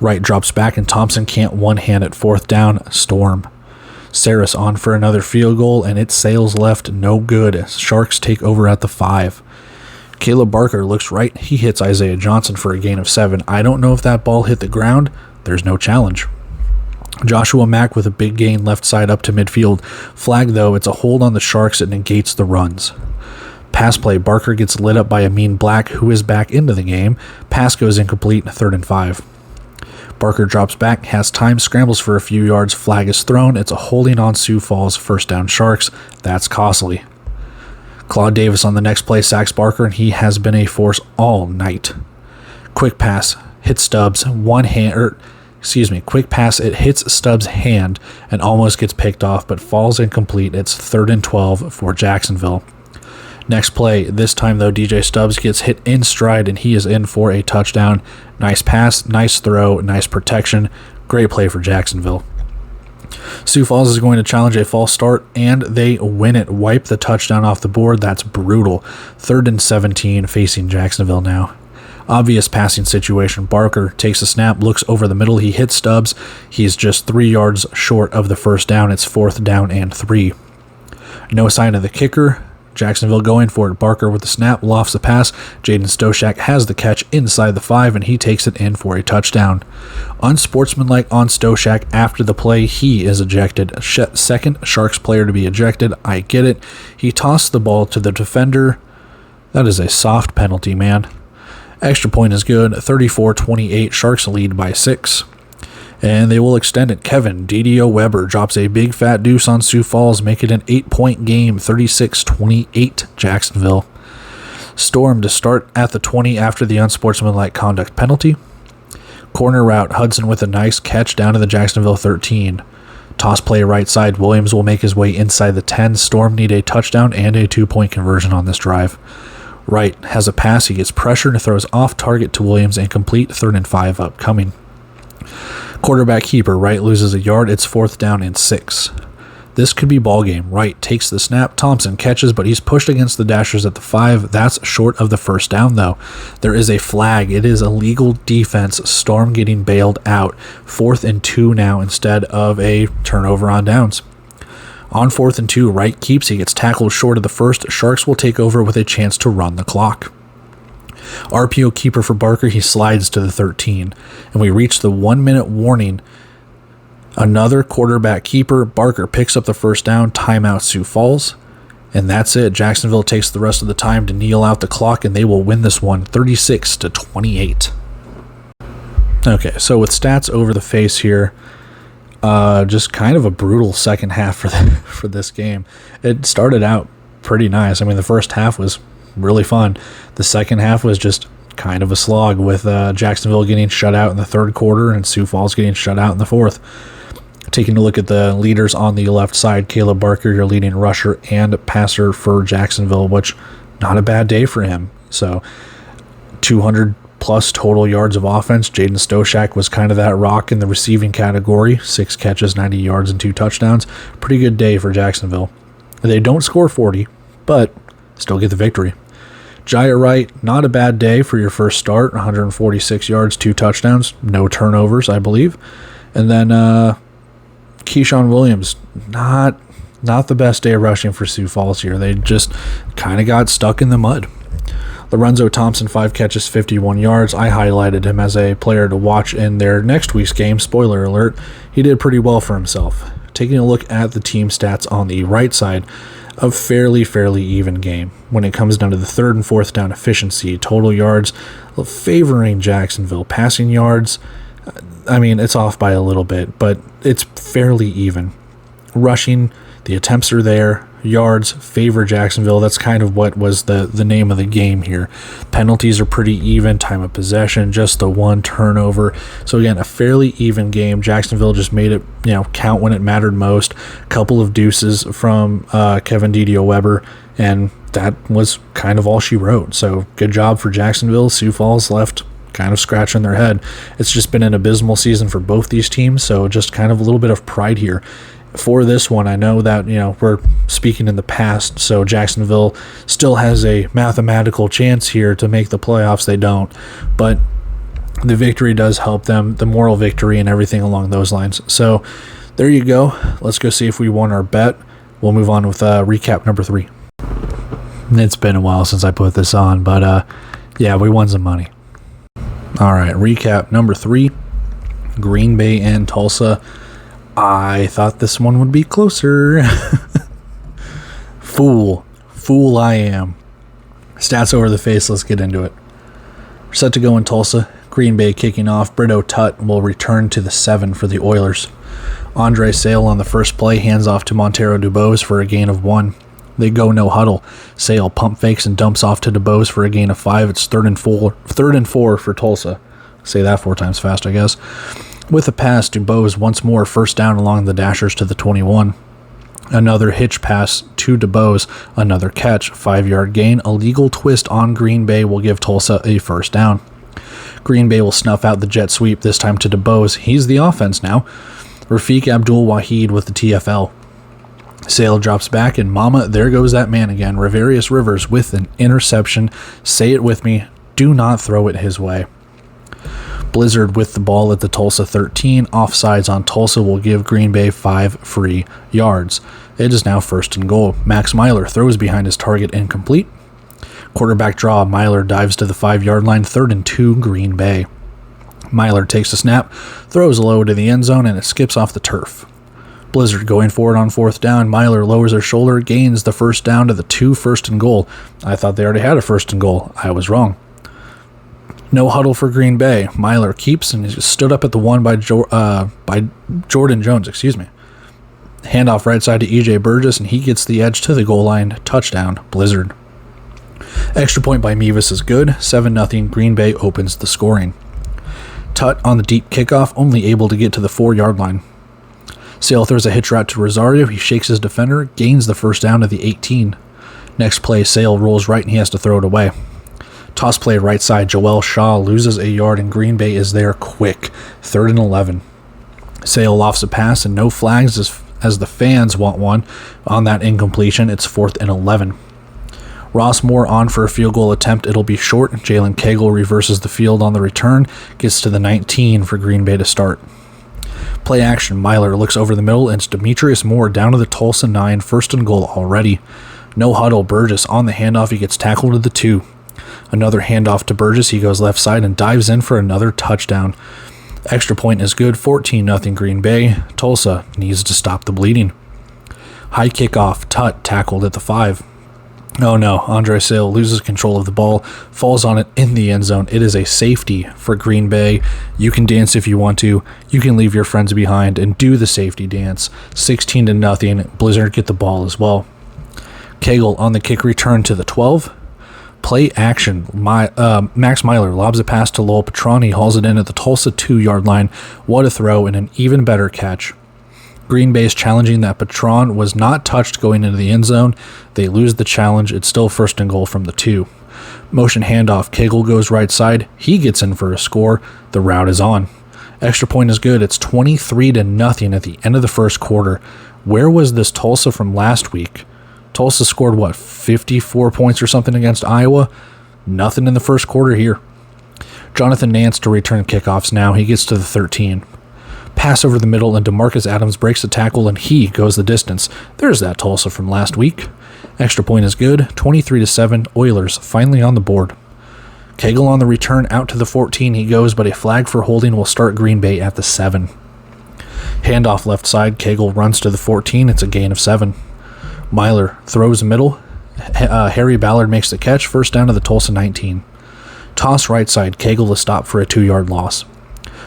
Wright drops back, and Thompson can't one-hand at 4th down. Storm. Saris on for another field goal, and it sails left. No good. Sharks take over at the 5. Caleb Barker looks right. He hits Isaiah Johnson for a gain of 7. I don't know if that ball hit the ground. There's no challenge. Joshua Mack with a big gain left side up to midfield. Flag, though. It's a hold on the Sharks. It negates the runs. Pass play. Barker gets lit up by Amin Black, who is back into the game. Pass goes incomplete. 3rd and 5. Barker drops back, has time, scrambles for a few yards. Flag is thrown. It's a holding on Sioux Falls. 1st down Sharks. That's costly. Claude Davis on the next play sacks Barker, and he has been a force all night. Quick pass hits Stubbs. Quick pass. It hits Stubbs' hand and almost gets picked off, but falls incomplete. It's 3rd and 12 for Jacksonville. Next play, this time though, DJ Stubbs gets hit in stride, and he is in for a touchdown. Nice pass, nice throw, nice protection. Great play for Jacksonville. Sioux Falls is going to challenge a false start, and they win it. Wipe the touchdown off the board. That's brutal. 3rd and 17 facing Jacksonville now. Obvious passing situation. Barker takes a snap, looks over the middle. He hits Stubbs. He's just 3 yards short of the 1st down. It's 4th down and 3. No sign of the kicker. Jacksonville going for it. Barker with the snap, lofts the pass. Jaden Stoshak has the catch inside the 5, and he takes it in for a touchdown. Unsportsmanlike on Stoshak after the play. He is ejected. Second Sharks player to be ejected. I get it. He tossed the ball to the defender. That is a soft penalty, man. Extra point is good. 34-28. Sharks lead by 6. And they will extend it. Kevin DDO Weber drops a big fat deuce on Sioux Falls, make it an 8-point game, 36-28 Jacksonville. Storm to start at the 20 after the unsportsmanlike conduct penalty. Corner route, Hudson with a nice catch down to the Jacksonville 13. Toss play right side, Williams will make his way inside the 10. Storm need a touchdown and a 2-point conversion on this drive. Wright has a pass, he gets pressured and throws off target to Williams, incomplete. 3rd and 5 upcoming. Quarterback keeper, Wright loses a yard. It's 4th down and 6. This could be ball game. Wright takes the snap. Thompson catches, but he's pushed against the Dashers at the 5. That's short of the 1st down, though. There is a flag. It is illegal defense. Storm getting bailed out. 4th and 2 now instead of a turnover on downs. On 4th and 2, Wright keeps. He gets tackled short of the 1st. Sharks will take over with a chance to run the clock. RPO keeper for Barker, he slides to the 13, and we reach the 1-minute warning. Another quarterback keeper. Barker picks up the 1st down. Timeout Sioux Falls, and that's it. Jacksonville takes the rest of the time to kneel out the clock, and they will win this one 36-28. Okay, so with stats over the face here, just kind of a brutal second half for this game. It started out pretty nice. I mean, the first half was really fun. The second half was just kind of a slog, with Jacksonville getting shut out in the 3rd quarter and Sioux Falls getting shut out in the 4th. Taking a look at the leaders on the left side, Caleb Barker, your leading rusher and passer for Jacksonville, which not a bad day for him. So 200 plus total yards of offense. Jaden Stoshak was kind of that rock in the receiving category. 6 catches, 90 yards, and 2 touchdowns. Pretty good day for Jacksonville. They don't score 40, but still get the victory. Jaya Wright, not a bad day for your first start. 146 yards, 2 touchdowns, no turnovers, I believe. And then Keyshawn Williams, not the best day of rushing for Sioux Falls here. They just kind of got stuck in the mud. Lorenzo Thompson, 5 catches, 51 yards. I highlighted him as a player to watch in their next week's game. Spoiler alert, he did pretty well for himself. Taking a look at the team stats on the right side, a fairly even game when it comes down to the 3rd and 4th down efficiency. Total yards favoring Jacksonville. Passing yards, I mean, it's off by a little bit, but it's fairly even. Rushing, the attempts are there. Yards favor Jacksonville. That's kind of what was the name of the game here. Penalties are pretty even. Time of possession, just the 1 turnover. So again, a fairly even game. Jacksonville just made it, count when it mattered most. Couple of deuces from Kevin Didio Weber, and that was kind of all she wrote. So good job for Jacksonville. Sioux Falls left kind of scratching their head. It's just been an abysmal season for both these teams, so just kind of a little bit of pride here. For this one, I know that, we're speaking in the past, so Jacksonville still has a mathematical chance here to make the playoffs. They don't, but the victory does help them, the moral victory and everything along those lines. So there you go. Let's go see if we won our bet. We'll move on with recap number 3. It's been a while since I put this on, but yeah, we won some money. All right, recap number 3, Green Bay and Tulsa. I thought this one would be closer. Fool I am. Stats over the face, let's get into it. We're set to go in Tulsa. Green Bay kicking off. Brito Tutt will return to the 7 for the Oilers. Andre Sale on the first play, hands off to Montero Dubose for a gain of 1. They go no huddle. Sale pump fakes and dumps off to Dubose for a gain of 5. It's 3rd and 4 for Tulsa. Say that 4 times fast, I guess. With a pass, Dubose once more first down along the dashers to the 21. Another hitch pass to Dubose, another catch, 5-yard gain. A legal twist on Green Bay will give Tulsa a first down. Green Bay will snuff out the jet sweep, this time to Dubose. He's the offense now. Rafiq Abdul-Wahid with the TFL. Sale drops back, and mama, there goes that man again. Ravarius Rivers with an interception. Say it with me, do not throw it his way. Blizzard with the ball at the Tulsa 13. Offsides on Tulsa will give Green Bay 5 free yards. It is now 1st and goal. Max Myler throws behind his target, incomplete. Quarterback draw. Myler dives to the 5-yard line. 3rd and 2, Green Bay. Myler takes the snap, throws low to the end zone, and it skips off the turf. Blizzard going forward on 4th down. Myler lowers their shoulder, gains the first down to the 2, 1st and goal. I thought they already had a 1st and goal. I was wrong. No huddle for Green Bay. Myler keeps and he stood up at the 1 by Jordan Jones. Handoff right side to EJ Burgess, and he gets the edge to the goal line. Touchdown, Blizzard. Extra point by Mevis is good. 7-0. Green Bay opens the scoring. Tutt on the deep kickoff, only able to get to the 4-yard line. Sale throws a hitch route to Rosario. He shakes his defender, gains the first down to the 18. Next play, Sale rolls right and he has to throw it away. Toss play right side, Joel Shaw loses a yard and Green Bay is there quick. 3rd and 11. Sale lofts a pass and no flags as the fans want one on that incompletion. It's 4th and 11. Ross Moore on for a field goal attempt. It'll be short. Jalen Cagle reverses the field on the return. Gets to the 19 for Green Bay to start. Play action. Myler looks over the middle and it's Demetrius Moore down to the Tulsa 9. 1st and goal already. No huddle. Burgess on the handoff. He gets tackled to the 2. Another handoff to Burgess. He goes left side and dives in for another touchdown. Extra point is good. 14-0 Green Bay. Tulsa needs to stop the bleeding. High kickoff. Tutt tackled at the 5. Oh no, Andre Sale loses control of the ball, falls on it in the end zone. It is a safety for Green Bay. You can dance if you want to. You can leave your friends behind and do the safety dance. 16-0. Blizzard get the ball as well. Cagle on the kick return to the 12. Play action. Max Myler lobs a pass to Lowell Petroni, hauls it in at the Tulsa 2-yard line. What a throw and an even better catch. Green Bay's challenging that Patron was not touched going into the end zone. They lose the challenge. It's still 1st and goal from the 2. Motion handoff. Cagle goes right side. He gets in for a score. The route is on. Extra point is good. It's 23-0 at the end of the first quarter. Where was this Tulsa from last week? Tulsa scored, 54 points or something against Iowa? Nothing in the first quarter here. Jonathan Nance to return kickoffs now. He gets to the 13. Pass over the middle, and DeMarcus Adams breaks the tackle, and he goes the distance. There's that Tulsa from last week. Extra point is good. 23-7. Oilers finally on the board. Cagle on the return out to the 14 he goes, but a flag for holding will start Green Bay at the 7. Handoff left side. Cagle runs to the 14. It's a gain of 7. Myler throws middle. Harry Ballard makes the catch. First down to the Tulsa 19. Toss right side. Cagle to stop for a 2-yard loss.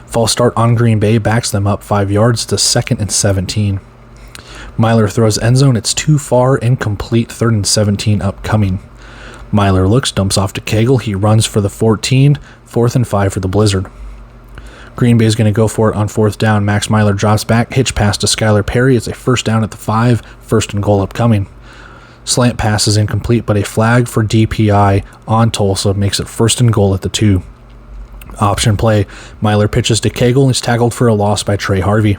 False start on Green Bay backs them up 5 yards to 2nd and 17. Myler throws end zone. It's too far, incomplete. 3rd and 17 upcoming. Myler looks, dumps off to Cagle. He runs for the 14. 4th and 5 for the Blizzard. Green Bay is going to go for it on 4th down. Max Myler drops back. Hitch pass to Skylar Perry. It's a 1st down at the 5. 1st and goal upcoming. Slant pass is incomplete, but a flag for DPI on Tulsa makes it 1st and goal at the 2. Option play. Myler pitches to Cagle. He's tackled for a loss by Trey Harvey.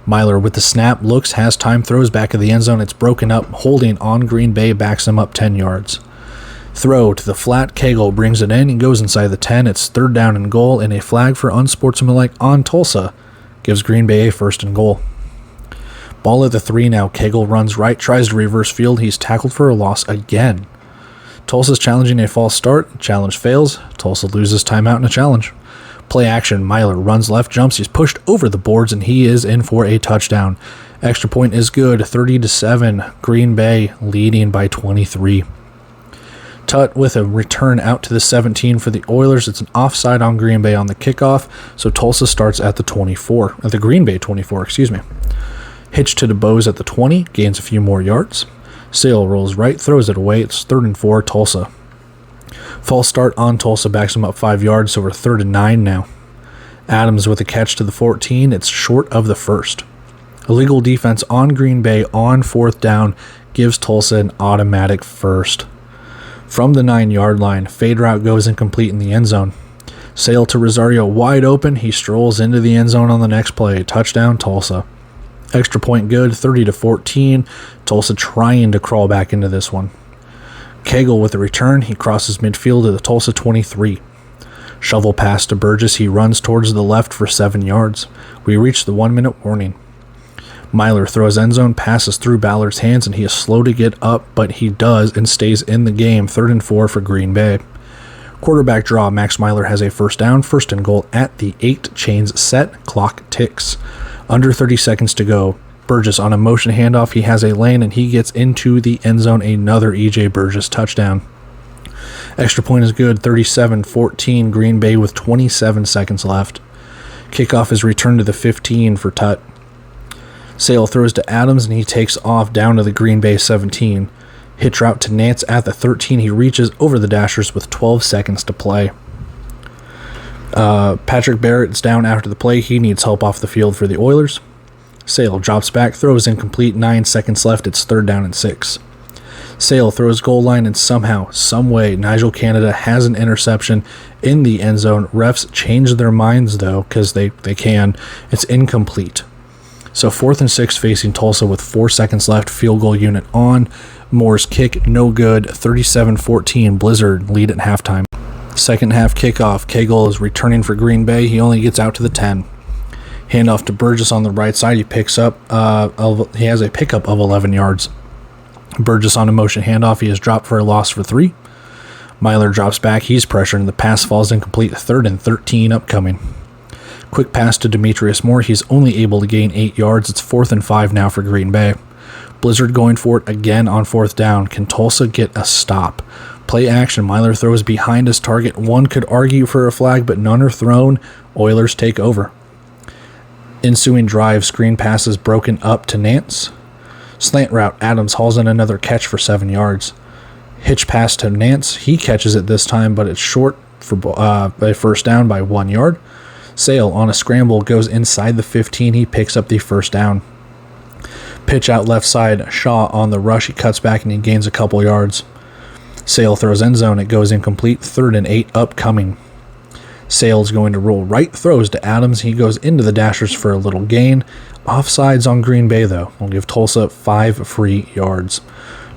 Myler with the snap, looks, has time, throws back of the end zone. It's broken up. Holding on Green Bay backs him up 10 yards. Throw to the flat. Cagle brings it in and goes inside the 10. It's 3rd down and goal, and a flag for unsportsmanlike on Tulsa gives Green Bay a 1st and goal. Ball at the 3 now. Cagle runs right, tries to reverse field. He's tackled for a loss again. Tulsa's challenging a false start. Challenge fails. Tulsa loses timeout in a challenge. Play action. Myler runs left, jumps. He's pushed over the boards, and he is in for a touchdown. Extra point is good. 30-7. Green Bay leading by 23. Tut with a return out to the 17 for the Oilers. It's an offside on Green Bay on the kickoff, so Tulsa starts at the 24. At the Green Bay 24, excuse me. Hitch to DeBose at the 20. Gains a few more yards. Sale rolls right, throws it away. It's 3rd and 4, Tulsa. False start on Tulsa backs him up 5 yards, so we're 3rd and 9 now. Adams with a catch to the 14. It's short of the 1st. Illegal defense on Green Bay on 4th down gives Tulsa an automatic 1st. From the 9-yard line, fade route goes incomplete in the end zone. Sale to Rosario wide open. He strolls into the end zone on the next play. Touchdown, Tulsa. Extra point good, 30-14. Tulsa trying to crawl back into this one. Cagle with a return. He crosses midfield to the Tulsa 23. Shovel pass to Burgess. He runs towards the left for 7 yards. We reach the 1-minute warning. Myler throws end zone, passes through Ballard's hands, and he is slow to get up, but he does and stays in the game. 3rd and 4 for Green Bay. Quarterback draw. Max Myler has a 1st down, 1st and goal at the 8. Chains set. Clock ticks. Under 30 seconds to go. Burgess on a motion handoff. He has a lane, and he gets into the end zone. Another E.J. Burgess touchdown. Extra point is good. 37-14. Green Bay with 27 seconds left. Kickoff is returned to the 15 for Tut. Sale throws to Adams, and he takes off down to the Green Bay 17. Hitch route to Nance at the 13. He reaches over the Dashers with 12 seconds to play. Patrick Barrett's down after the play. He needs help off the field for the Oilers. Sale drops back, throws incomplete. 9 seconds left. It's 3rd down and 6. Sale throws goal line, and somehow, someway, Nigel Canada has an interception in the end zone. Refs change their minds, though, because they can. It's incomplete. So 4th and 6 facing Tulsa with 4 seconds left. Field goal unit on. Moore's kick, no good. 37-14. Blizzard lead at halftime. Second half kickoff. Cagle is returning for Green Bay. He only gets out to the 10. Handoff to Burgess on the right side. He picks up. He has a pickup of 11 yards. Burgess on a motion handoff. He is dropped for a loss for 3. Myler drops back. He's pressuring. The pass falls incomplete. 3rd and 13 upcoming. Quick pass to Demetrius Moore. He's only able to gain 8 yards. It's 4th and 5 now for Green Bay. Blizzard going for it again on 4th down. Can Tulsa get a stop? Play action. Myler throws behind his target. One could argue for a flag, but none are thrown. Oilers take over. Ensuing drive. Screen passes broken up to Nance. Slant route. Adams hauls in another catch for 7 yards. Hitch pass to Nance. He catches it this time, but it's short for a 1st down by 1 yard. Sale on a scramble goes inside the 15. He picks up the 1st down. Pitch out left side, Shaw on the rush. He cuts back and he gains a couple yards. Sale throws end zone. It goes incomplete. 3rd and 8 upcoming. Sale's going to roll right, throws to Adams. He goes into the dashers for a little gain. Offsides on Green Bay, though. We'll give Tulsa 5 free yards.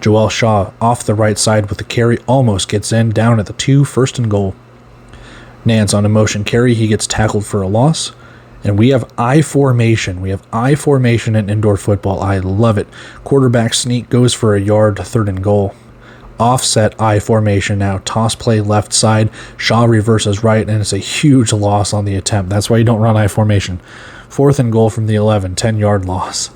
Joel Shaw off the right side with the carry. Almost gets in, down at the 2, 1st and goal. Nance on a motion carry. He gets tackled for a loss. And we have I formation. We have I formation in indoor football. I love it. Quarterback sneak goes for a yard, 3rd and goal. Offset I formation now. Toss play left side. Shaw reverses right, and it's a huge loss on the attempt. That's why you don't run I formation. 4th and goal from the 11, 10-yard loss.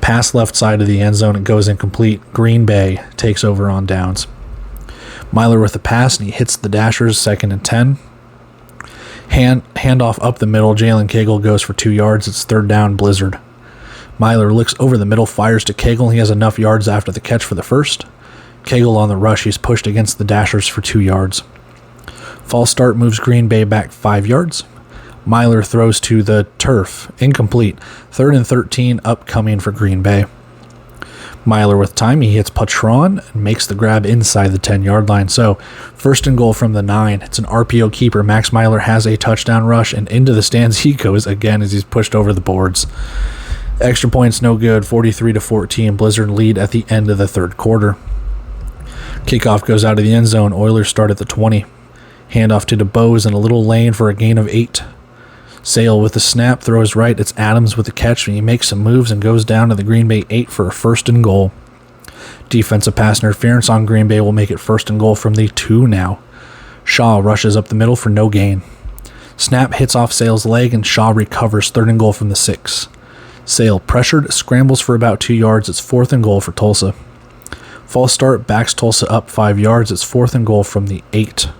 Pass left side of the end zone. It goes incomplete. Green Bay takes over on downs. Myler with the pass, and he hits the dashers, 2nd and 10. Handoff up the middle. Jalen Cagle goes for 2 yards. It's 3rd down, Blizzard. Myler looks over the middle, fires to Cagle. He has enough yards after the catch for the first. Cagle on the rush. He's pushed against the dashers for 2 yards. False start moves Green Bay back 5 yards. Myler throws to the turf. Incomplete. 3rd and 13 upcoming for Green Bay. Myler with time. He hits Patron and makes the grab inside the 10-yard line. So 1st and goal from the 9. It's an RPO keeper. Max Myler has a touchdown rush, and into the stands he goes again as he's pushed over the boards. Extra points no good. 43-14. Blizzard lead at the end of the 3rd quarter. Kickoff goes out of the end zone. Oilers start at the 20. Handoff to DeBose in a little lane for a gain of 8. Sale with the snap, throws right. It's Adams with the catch, and he makes some moves and goes down to the Green Bay 8 for a 1st and goal. Defensive pass interference on Green Bay will make it 1st and goal from the 2 now. Shaw rushes up the middle for no gain. Snap hits off Sale's leg, and Shaw recovers. 3rd and goal from the 6. Sale pressured, scrambles for about 2 yards. It's 4th and goal for Tulsa. False start backs Tulsa up 5 yards. It's 4th and goal from the 8.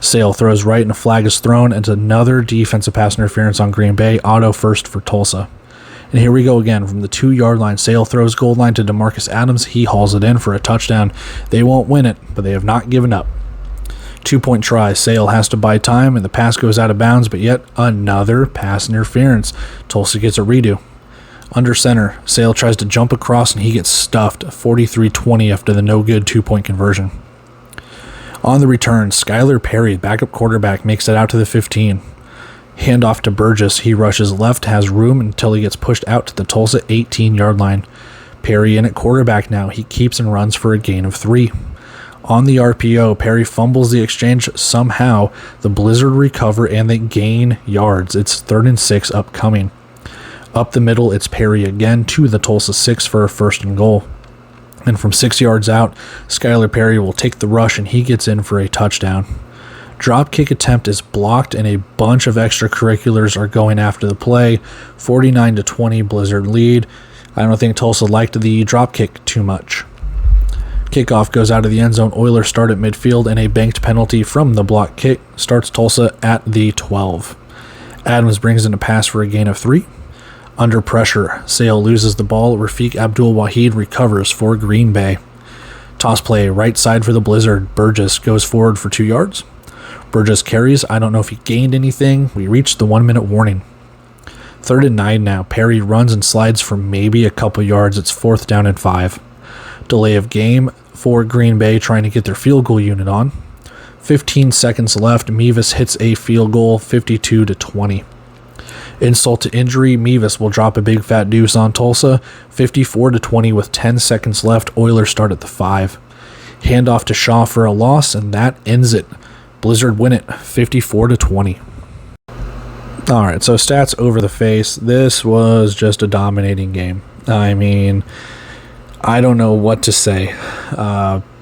Sale throws right and a flag is thrown, and another defensive pass interference on Green Bay. Auto first for Tulsa. And here we go again from the 2-yard line. Sale throws goal line to DeMarcus Adams. He hauls it in for a touchdown. They won't win it, but they have not given up. 2-point try. Sale has to buy time, and the pass goes out of bounds, but yet another pass interference. Tulsa gets a redo. Under center, Sale tries to jump across, and he gets stuffed. 43-20 after the no-good 2-point conversion. On the return, Skylar Perry, backup quarterback, makes it out to the 15. Handoff to Burgess. He rushes left, has room until he gets pushed out to the Tulsa 18-yard line. Perry in at quarterback now. He keeps and runs for a gain of 3. On the RPO, Perry fumbles the exchange somehow. The Blizzard recover and they gain yards. It's 3rd and 6 upcoming. Up the middle, it's Perry again to the Tulsa 6 for a 1st and goal. And from 6 yards out, Skylar Perry will take the rush, and he gets in for a touchdown. Drop kick attempt is blocked, and a bunch of extracurriculars are going after the play. 49-20 Blizzard lead. I don't think Tulsa liked the drop kick too much. Kickoff goes out of the end zone. Oilers start at midfield, and a banked penalty from the block kick starts Tulsa at the 12. Adams brings in a pass for a gain of 3. Under pressure, Sale loses the ball. Rafiq Abdul-Wahid recovers for Green Bay. Toss play right side for the Blizzard. Burgess goes forward for 2 yards. Burgess carries. I don't know if he gained anything. We reached the 1-minute warning. 3rd and 9 now. Perry runs and slides for maybe a couple yards. It's 4th down and 5. Delay of game for Green Bay trying to get their field goal unit on. 15 seconds left. Mevis hits a field goal, 52-20. Insult to injury, Mevis will drop a big fat deuce on Tulsa, 54-20 with 10 seconds left. Oilers start at the 5. Handoff to Shaw for a loss, and that ends it. Blizzard win it, 54-20. All right, so stats over the face. This was just a dominating game. I mean, I don't know what to say.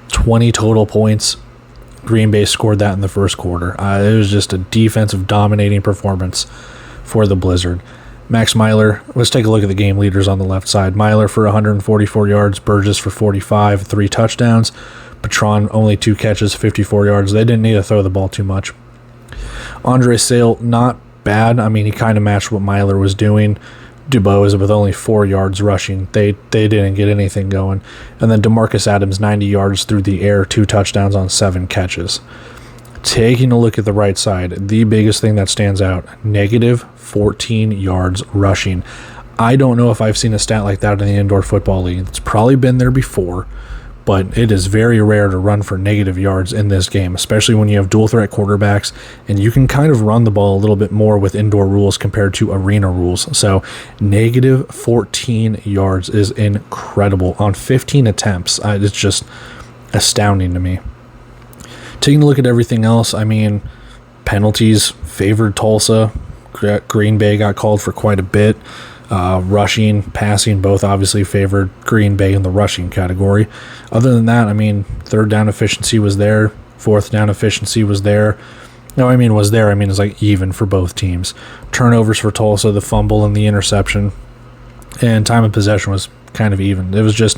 20 total points. Green Bay scored that in the first quarter. It was just a defensive dominating performance for the Blizzard. Max Myler, let's take a look at the game leaders on the left side. Myler for 144 yards, Burgess for 45, 3 touchdowns. Patron only 2 catches, 54 yards. They didn't need to throw the ball too much. Andre Sale, not bad. I mean, he kind of matched what Myler was doing. DuBose with only 4 yards rushing. They didn't get anything going. And then DeMarcus Adams, 90 yards through the air, 2 touchdowns on 7 catches. Taking a look at the right side, the biggest thing that stands out, negative 14 yards rushing. I don't know if I've seen a stat like that in the indoor football league. It's probably been there before, but it is very rare to run for negative yards in this game, especially when you have dual threat quarterbacks and you can kind of run the ball a little bit more with indoor rules compared to arena rules. So negative 14 yards is incredible on 15 attempts. It's just astounding to me. Taking a look at everything else, I mean, penalties favored Tulsa. Green Bay got called for quite a bit. Rushing, passing, both obviously favored Green Bay in the rushing category. Other than that, I mean, third down efficiency was there. Fourth down efficiency was there. No, I mean, it's like even for both teams. Turnovers for Tulsa, the fumble and the interception. And time of possession was kind of even. It was just,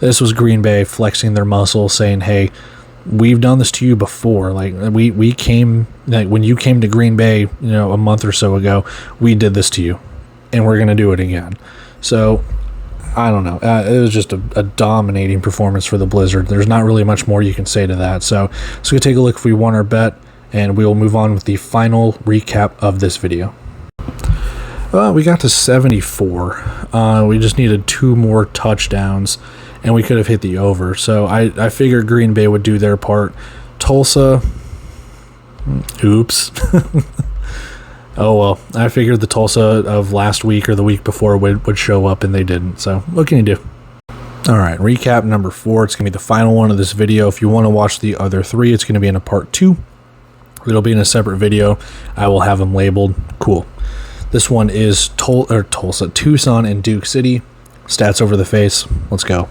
this was Green Bay flexing their muscle, saying, hey, we've done this to you before. Like, we came, like, when you came to Green Bay, a month or so ago, we did this to you. And we're going to do it again. So, I don't know. It was just a dominating performance for the Blizzard. There's not really much more you can say to that. So, let's go take a look if we won our bet, and we will move on with the final recap of this video. Well, we got to 74. We just needed 2 more touchdowns, and we could have hit the over. So, I figured Green Bay would do their part. Tulsa, oops. Oh, well, I figured the Tulsa of last week or the week before would show up, and they didn't. So, what can you do? All right, recap number 4. It's going to be the final one of this video. If you want to watch the other 3, it's going to be in a part 2. It'll be in a separate video. I will have them labeled. Cool. This one is Tulsa, Tucson, and Duke City. Stats over the face. Let's go.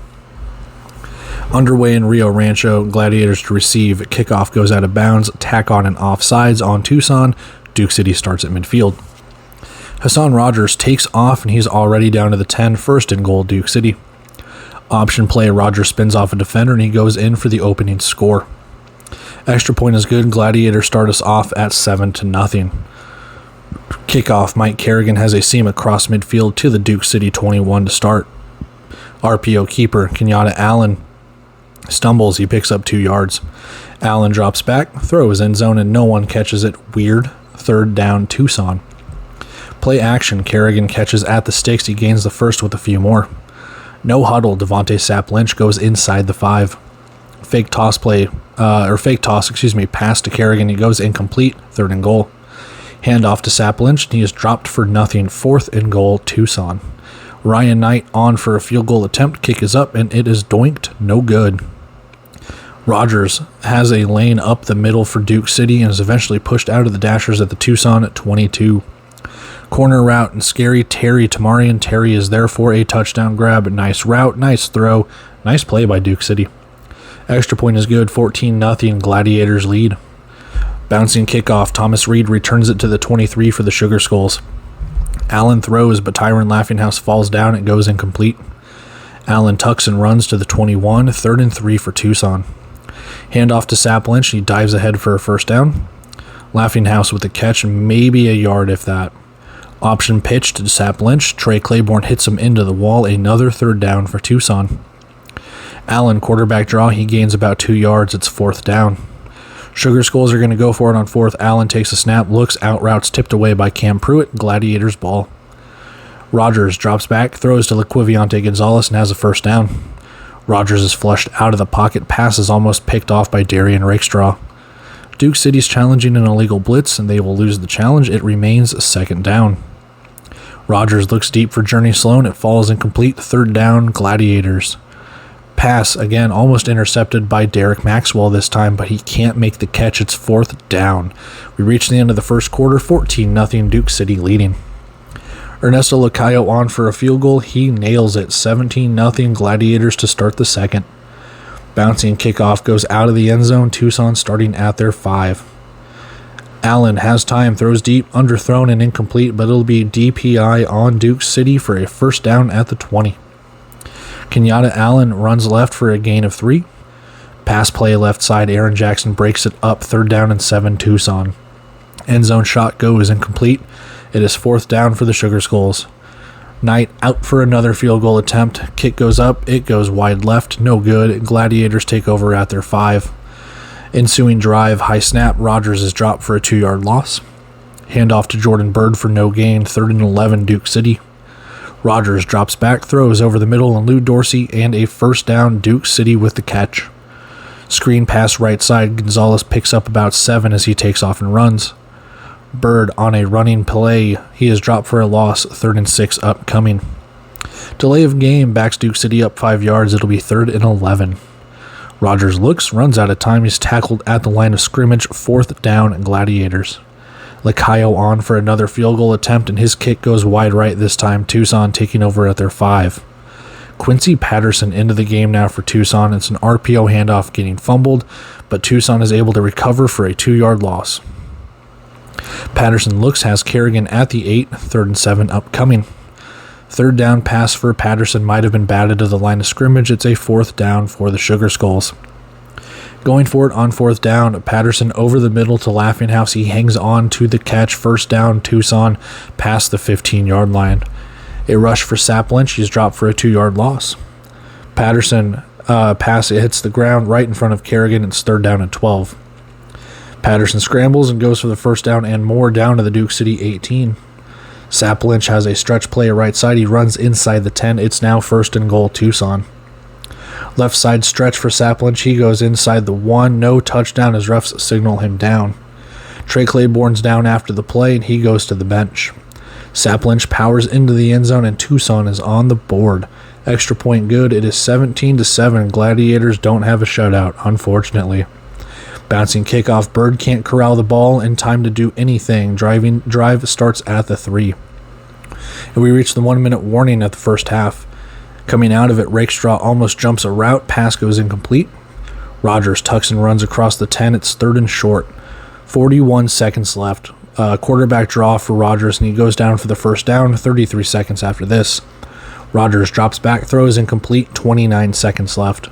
Underway in Rio Rancho, Gladiators to receive. Kickoff goes out of bounds. Tack on and offsides on Tucson. Duke City starts at midfield. Hassan Rogers takes off, and he's already down to the 10, first and goal, Duke City. Option play, Rogers spins off a defender, and he goes in for the opening score. Extra point is good. Gladiators start us off at 7-0. Kickoff, Mike Kerrigan has a seam across midfield to the Duke City 21 to start. RPO keeper, Kenyatta Allen stumbles. He picks up 2 yards. Allen drops back, throws end zone, and no one catches it. Weird. Third down, Tucson. Play action, Kerrigan catches at the sticks. He gains the first with a few more. No huddle, Devontae Sapp Lynch goes inside the 5. Fake toss, pass to Kerrigan. He goes incomplete. Third and goal. Handoff to Sapp Lynch, and he is dropped for nothing. Fourth and goal, Tucson. Ryan Knight on for a field goal attempt. Kick is up, and it is doinked. No good. Rogers has a lane up the middle for Duke City and is eventually pushed out of the Dashers at the Tucson at 22. Corner route and scary Terry Tamarian. Terry is there for a touchdown grab. Nice route, nice throw, nice play by Duke City. Extra point is good, 14-0, Gladiators lead. Bouncing kickoff, Thomas Reed returns it to the 23 for the Sugar Skulls. Allen throws, but Tyron Laughinghouse falls down. It goes incomplete. Allen tucks and runs to the 21, 3rd and 3 for Tucson. Handoff to Sapp Lynch. He dives ahead for a first down. Laughinghouse with the catch, maybe a yard if that. Option pitch to Sapp Lynch. Trey Claiborne hits him into the wall. Another 3rd down for Tucson. Allen, quarterback draw. He gains about 2 yards. It's 4th down. Sugar Skulls are going to go for it on 4th. Allen takes a snap, looks out, routes tipped away by Cam Pruitt. Gladiators ball. Rogers drops back, throws to Laquiviante Gonzalez, and has a first down. Rogers is flushed out of the pocket. Pass is almost picked off by Darian Rakestraw. Duke City's challenging an illegal blitz, and they will lose the challenge. It remains a 2nd down. Rogers looks deep for Journey Sloan. It falls incomplete. 3rd down, Gladiators. Pass, again, almost intercepted by Derek Maxwell this time, but he can't make the catch. It's 4th down. We reach the end of the first quarter, 14-0, Duke City leading. Ernesto Lacayo on for a field goal. He nails it. 17-0, Gladiators to start the second. Bouncing kickoff goes out of the end zone. Tucson starting at their 5. Allen has time, throws deep, underthrown and incomplete, but it'll be DPI on Duke City for a first down at the 20. Kenyatta Allen runs left for a gain of 3. Pass play left side. Aaron Jackson breaks it up. 3rd down and 7, Tucson. End zone shot goes incomplete. It is 4th down for the Sugar Skulls. Knight out for another field goal attempt. Kick goes up. It goes wide left. No good. Gladiators take over at their 5. Ensuing drive. High snap. Rogers is dropped for a 2-yard loss. Handoff to Jordan Bird for no gain. 3rd and 11, Duke City. Rogers drops back, throws over the middle, and Lou Dorsey, and a first down, Duke City with the catch. Screen pass right side, Gonzalez picks up about 7 as he takes off and runs. Bird on a running play, he is dropped for a loss, 3rd and 6 upcoming. Delay of game backs Duke City up 5 yards, it'll be 3rd and 11. Rogers looks, runs out of time, he's tackled at the line of scrimmage, 4th down, Gladiators. Lacayo on for another field goal attempt, and his kick goes wide right this time, Tucson taking over at their 5. Quincy Patterson into the game now for Tucson. It's an RPO handoff getting fumbled, but Tucson is able to recover for a 2-yard loss. Patterson looks, has Kerrigan at the 8, 3rd and 7 upcoming. 3rd down pass for Patterson might have been batted to the line of scrimmage. It's a 4th down for the Sugar Skulls. Going for it on 4th down, Patterson over the middle to Laughinghouse. He hangs on to the catch. 1st down, Tucson past the 15-yard line. A rush for Sap Lynch. He's dropped for a 2-yard loss. Patterson pass, it hits the ground right in front of Kerrigan. It's 3rd down and 12. Patterson scrambles and goes for the 1st down and more down to the Duke City 18. Sap Lynch has a stretch play right side. He runs inside the 10. It's now 1st and goal, Tucson. Left side stretch for Sap Lynch. He goes inside the 1. No touchdown as refs signal him down. Trey Claiborne's down after the play, and he goes to the bench. Sap Lynch powers into the end zone, and Tucson is on the board. Extra point good. It is 17-7. Gladiators don't have a shutout, unfortunately. Bouncing kickoff. Bird can't corral the ball in time to do anything. Drive starts at the 3. And we reach the 1-minute warning at the first half. Coming out of it, Rakestraw almost jumps a route. Pass goes incomplete. Rogers tucks and runs across the 10. It's 3rd and short. 41 seconds left. Quarterback draw for Rogers, and he goes down for the 1st down. 33 seconds after this. Rogers drops back, throws incomplete. 29 seconds left.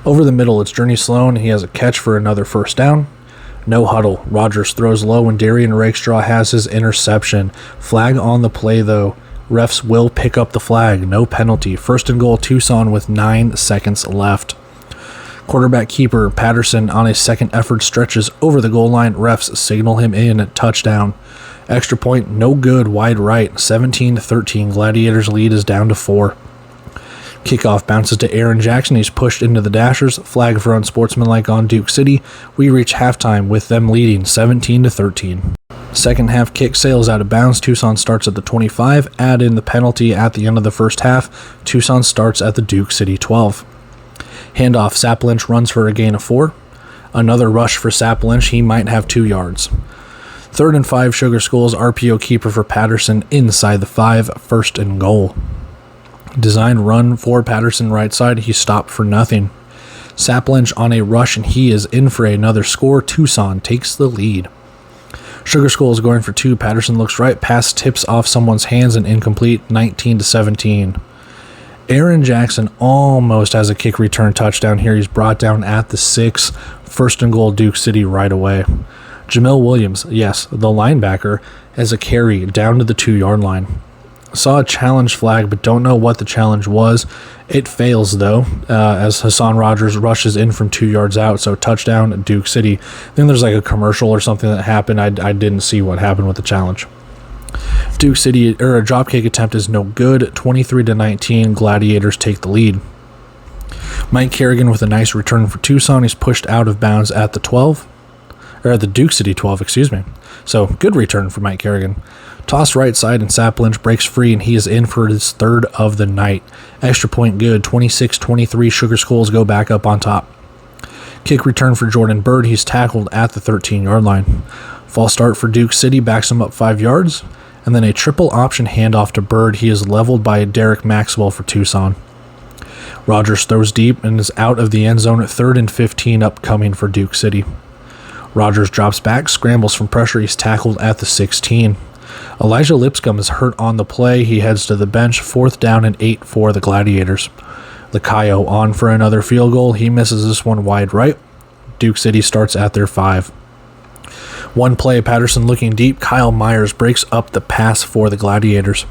Over the middle, it's Journey Sloan. He has a catch for another 1st down. No huddle. Rogers throws low, and Darian Rakestraw has his interception. Flag on the play, though. Refs will pick up the flag. No penalty. 1st and goal, Tucson with 9 seconds left. Quarterback keeper Patterson on a second effort stretches over the goal line. Refs signal him in. Touchdown. Extra point, no good. Wide right. 17-13. Gladiators lead is down to 4. Kickoff bounces to Aaron Jackson. He's pushed into the Dashers. Flag for unsportsmanlike on Duke City. We reach halftime with them leading 17-13. Second half kick sails out of bounds. Tucson starts at the 25. Add in the penalty at the end of the first half. Tucson starts at the Duke City 12. Handoff. Sap Lynch runs for a gain of 4. Another rush for Sap Lynch. He might have 2 yards. 3rd and 5 Sugar Skulls. RPO keeper for Patterson inside the 5. 1st and goal. Design run for Patterson right side. He stopped for nothing. Sap Lynch on a rush, and he is in for another score. Tucson takes the lead. Sugar Skull is going for 2. Patterson looks right. Pass tips off someone's hands and incomplete. 19-17. Aaron Jackson almost has a kick return touchdown here. He's brought down at the 6. 1st and goal, Duke City right away. Jamil Williams, yes, the linebacker, has a carry down to the 2-yard line. Saw a challenge flag, but don't know what the challenge was. It fails, though, as Hassan Rogers rushes in from 2 yards out. So touchdown at Duke City. Then there's like a commercial or something that happened. I didn't see what happened with the challenge. Duke City, or a dropkick attempt is no good. 23-19. Gladiators take the lead. Mike Kerrigan with a nice return for Tucson. He's pushed out of bounds at the 12. Or at the Duke City 12, excuse me. So, good return for Mike Kerrigan. Toss right side, and Sap Lynch breaks free, and he is in for his 3rd of the night. Extra point good. 26-23. Sugar Skulls go back up on top. Kick return for Jordan Bird. He's tackled at the 13-yard line. False start for Duke City. Backs him up 5 yards. And then a triple option handoff to Bird. He is leveled by Derek Maxwell for Tucson. Rogers throws deep and is out of the end zone at 3rd and 15 upcoming for Duke City. Rogers drops back, scrambles from pressure. He's tackled at the 16. Elijah Lipscomb is hurt on the play. He heads to the bench. 4th down and 8 for the Gladiators. Lacayo on for another field goal. He misses this one wide right. Duke City starts at their 5. One play, Patterson looking deep. Kyle Myers breaks up the pass for the Gladiators.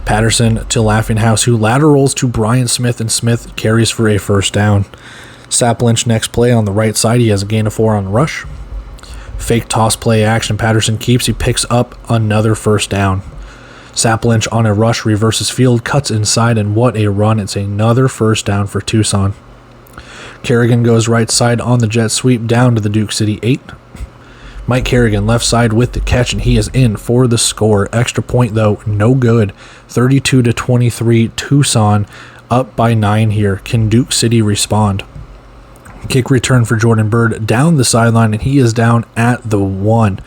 Patterson to Laughinghouse, who laterals to Brian Smith, and Smith carries for a 1st down. Sap Lynch next play on the right side. He has a gain of 4 on the rush. Fake toss play action. Patterson keeps. He picks up another 1st down. Sap Lynch on a rush reverses field, cuts inside, and what a run. It's another first down for Tucson. Kerrigan goes right side on the jet sweep down to the Duke City 8. Mike Kerrigan left side with the catch, and he is in for the score. Extra point, though, no good. 32-23, Tucson up by 9 here. Can Duke City respond? Kick return for Jordan Bird down the sideline, and he is down at the 1.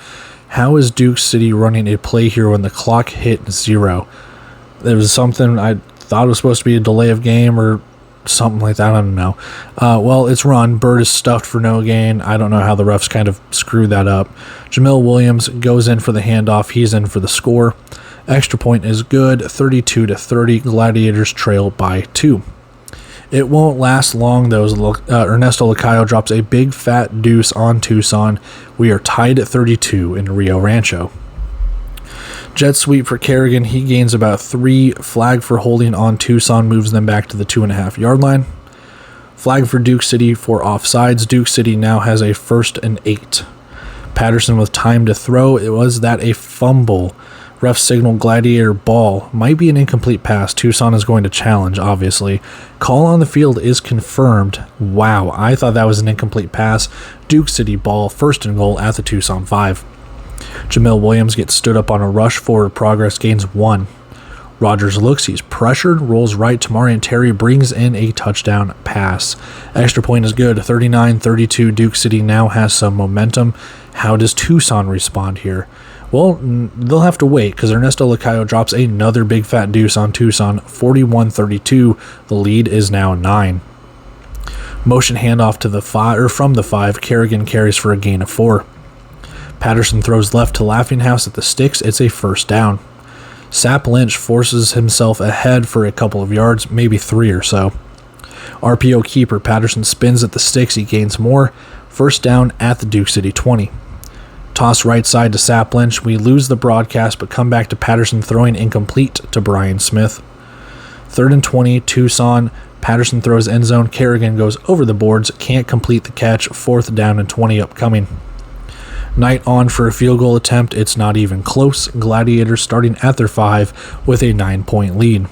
How is Duke City running a play here when the clock hit 0? There was something I thought was supposed to be a delay of game or something like that. I don't know. Well, it's run. Bird is stuffed for no gain. I don't know how the refs kind of screwed that up. Jamil Williams goes in for the handoff. He's in for the score. Extra point is good. 32-30. Gladiators trail by 2. It won't last long, though, as Ernesto Lacayo drops a big fat deuce on Tucson. We are tied at 32 in Rio Rancho. Jet sweep for Kerrigan. He gains about 3. Flag for holding on Tucson moves them back to the 2.5 yard line. Flag for Duke City for offsides. Duke City now has a 1st and 8. Patterson with time to throw. It was that a fumble. Ref signal Gladiator ball. Might be an incomplete pass. Tucson is going to challenge, obviously. Call on the field is confirmed. Wow, I thought that was an incomplete pass. Duke City ball, 1st and goal at the Tucson 5. Jamil Williams gets stood up on a rush forward progress, gains 1. Rogers looks, he's pressured, rolls right. Tamarian Terry brings in a touchdown pass. Extra point is good. 39-32. Duke City now has some momentum. How does Tucson respond here? Well, they'll have to wait because Ernesto Lacayo drops another big fat deuce on Tucson. 41-32. The lead is now 9. Motion handoff to the 5 or from the 5. Kerrigan carries for a gain of 4. Patterson throws left to Laughinghouse at the sticks. It's a first down. Sap Lynch forces himself ahead for a couple of yards, maybe 3 or so. RPO keeper Patterson spins at the sticks. He gains more. First down at the Duke City 20. Toss right side to Sap Lynch. We lose the broadcast, but come back to Patterson throwing incomplete to Brian Smith. 3rd and 20, Tucson. Patterson throws end zone. Kerrigan goes over the boards. Can't complete the catch. 4th down and 20 upcoming. Knight on for a field goal attempt. It's not even close. Gladiators starting at their 5 with a 9-point lead.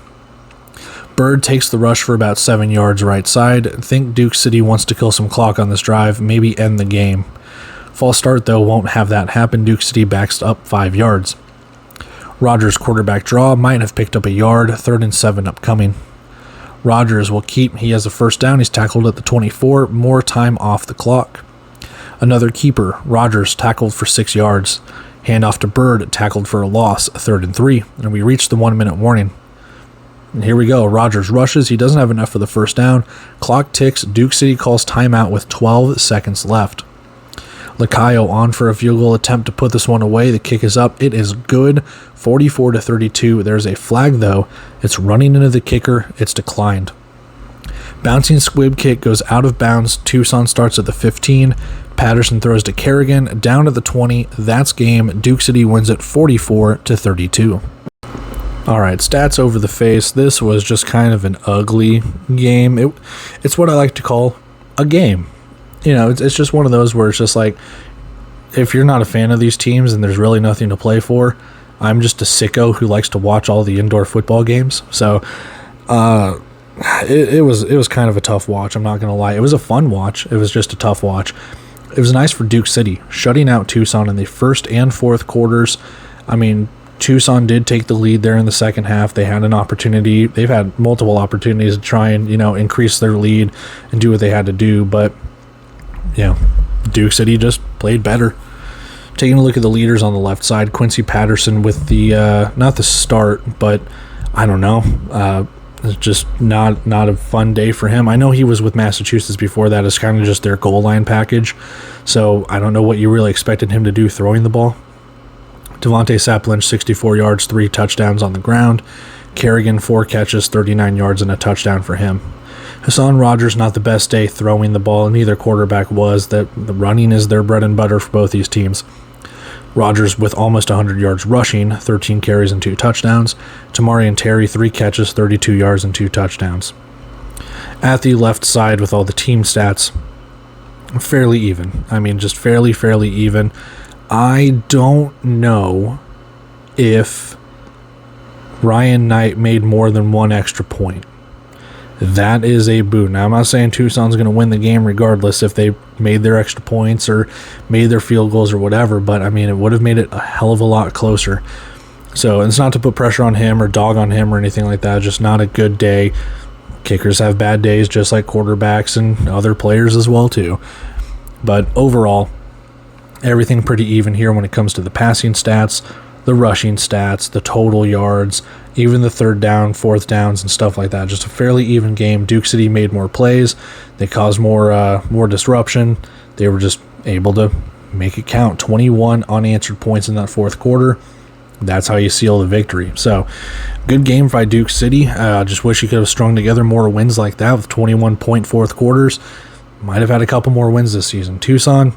Bird takes the rush for about 7 yards right side. Think Duke City wants to kill some clock on this drive, maybe end the game. False start, though, won't have that happen. Duke City backs up 5 yards. Rogers' quarterback draw might have picked up a yard. 3rd and 7 upcoming. Rogers will keep. He has a first down. He's tackled at the 24. More time off the clock. Another keeper. Rogers tackled for 6 yards. Handoff to Bird, tackled for a loss. 3rd and 3. And we reach the 1-minute warning. And here we go. Rogers rushes. He doesn't have enough for the first down. Clock ticks. Duke City calls timeout with 12 seconds left. Lacayo on for a field goal attempt to put this one away. The kick is up. It is good. 44-32. There's a flag, though. It's running into the kicker. It's declined. Bouncing squib kick goes out of bounds. Tucson starts at the 15. Patterson throws to Kerrigan down to the 20. That's game. Duke City wins it 44-32. All right, stats over the face. This was just kind of an ugly game. It's what I like to call a game. You know, it's just one of those where it's just like, if you're not a fan of these teams and there's really nothing to play for, I'm just a sicko who likes to watch all the indoor football games. So, it was kind of a tough watch. I'm not gonna lie. It was a fun watch. It was just a tough watch. It was nice for Duke City shutting out Tucson in the 1st and 4th quarters. I mean, Tucson did take the lead there in the second half. They had an opportunity. They've had multiple opportunities to try and increase their lead and do what they had to do, but Duke City just played better. Taking a look at the leaders on the left side, Quincy Patterson with the not the start, but I don't know. It's just not a fun day for him. I know he was with Massachusetts before that. It's kind of just their goal line package. So I don't know what you really expected him to do throwing the ball. Devontae Sap Lynch, 64 yards, 3 touchdowns on the ground. Kerrigan, 4 catches, 39 yards, and a touchdown for him. Hassan Rogers, not the best day throwing the ball, and neither quarterback was. That the running is their bread and butter for both these teams. Rogers with almost 100 yards rushing, 13 carries and 2 touchdowns. Tamarian Terry, 3 catches, 32 yards and 2 touchdowns. At the left side with all the team stats, fairly even. I mean, just fairly even. I don't know if Ryan Knight made more than one extra point. That is a boot. Now, I'm not saying Tucson's going to win the game regardless if they made their extra points or made their field goals or whatever, but I mean, it would have made it a hell of a lot closer. So it's not to put pressure on him or dog on him or anything like that. Just not a good day. Kickers have bad days just like quarterbacks and other players as well too. But overall, everything pretty even here when it comes to the passing stats, the rushing stats, the total yards, even the third down, fourth downs, and stuff like that. Just a fairly even game. Duke City made more plays. They caused more disruption. They were just able to make it count. 21 unanswered points in that fourth quarter. That's how you seal the victory. So, good game by Duke City. Just wish you could have strung together more wins like that with 21-point fourth quarters. Might have had a couple more wins this season. Tucson,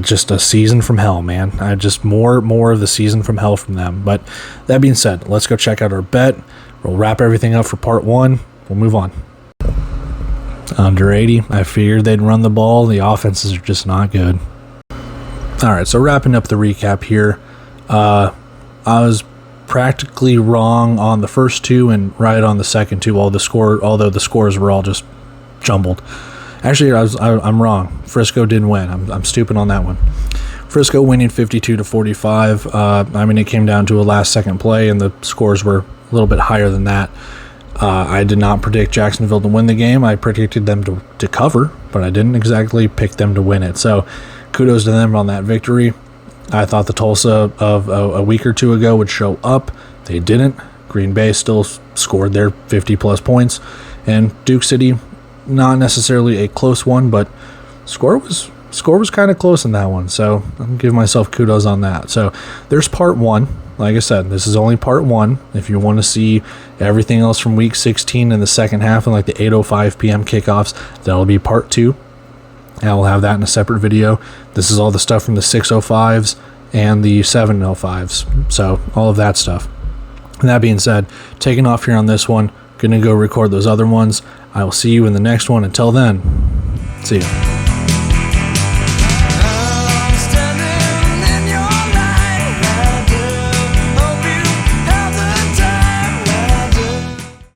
just a season from hell, man. Just more of the season from hell from them. But that being said, let's go check out our bet. We'll wrap everything up for part one. We'll move on. Under 80. I figured they'd run the ball. The offenses are just not good. All right, so wrapping up the recap here. I was practically wrong on the first two and right on the second two, although the scores were all just jumbled. Actually, I'm wrong. Frisco didn't win. I'm stupid on that one. Frisco winning 52-45. I mean, it came down to a last-second play, and the scores were a little bit higher than that. I did not predict Jacksonville to win the game. I predicted them to cover, but I didn't exactly pick them to win it. So kudos to them on that victory. I thought the Tulsa of a week or two ago would show up. They didn't. Green Bay still scored their 50-plus points. And Duke City, not necessarily a close one, but score was kind of close in that one. So I'm giving myself kudos on that. So there's part one. Like I said, this is only part one. If you want to see everything else from week 16 in the second half and like the 8:05 p.m. kickoffs, that'll be part two. I will have that in a separate video. This is all the stuff from the 6:05s and the 7:05s. So all of that stuff. And that being said, taking off here on this one, gonna go record those other ones. I will see you in the next one. Until then, see you.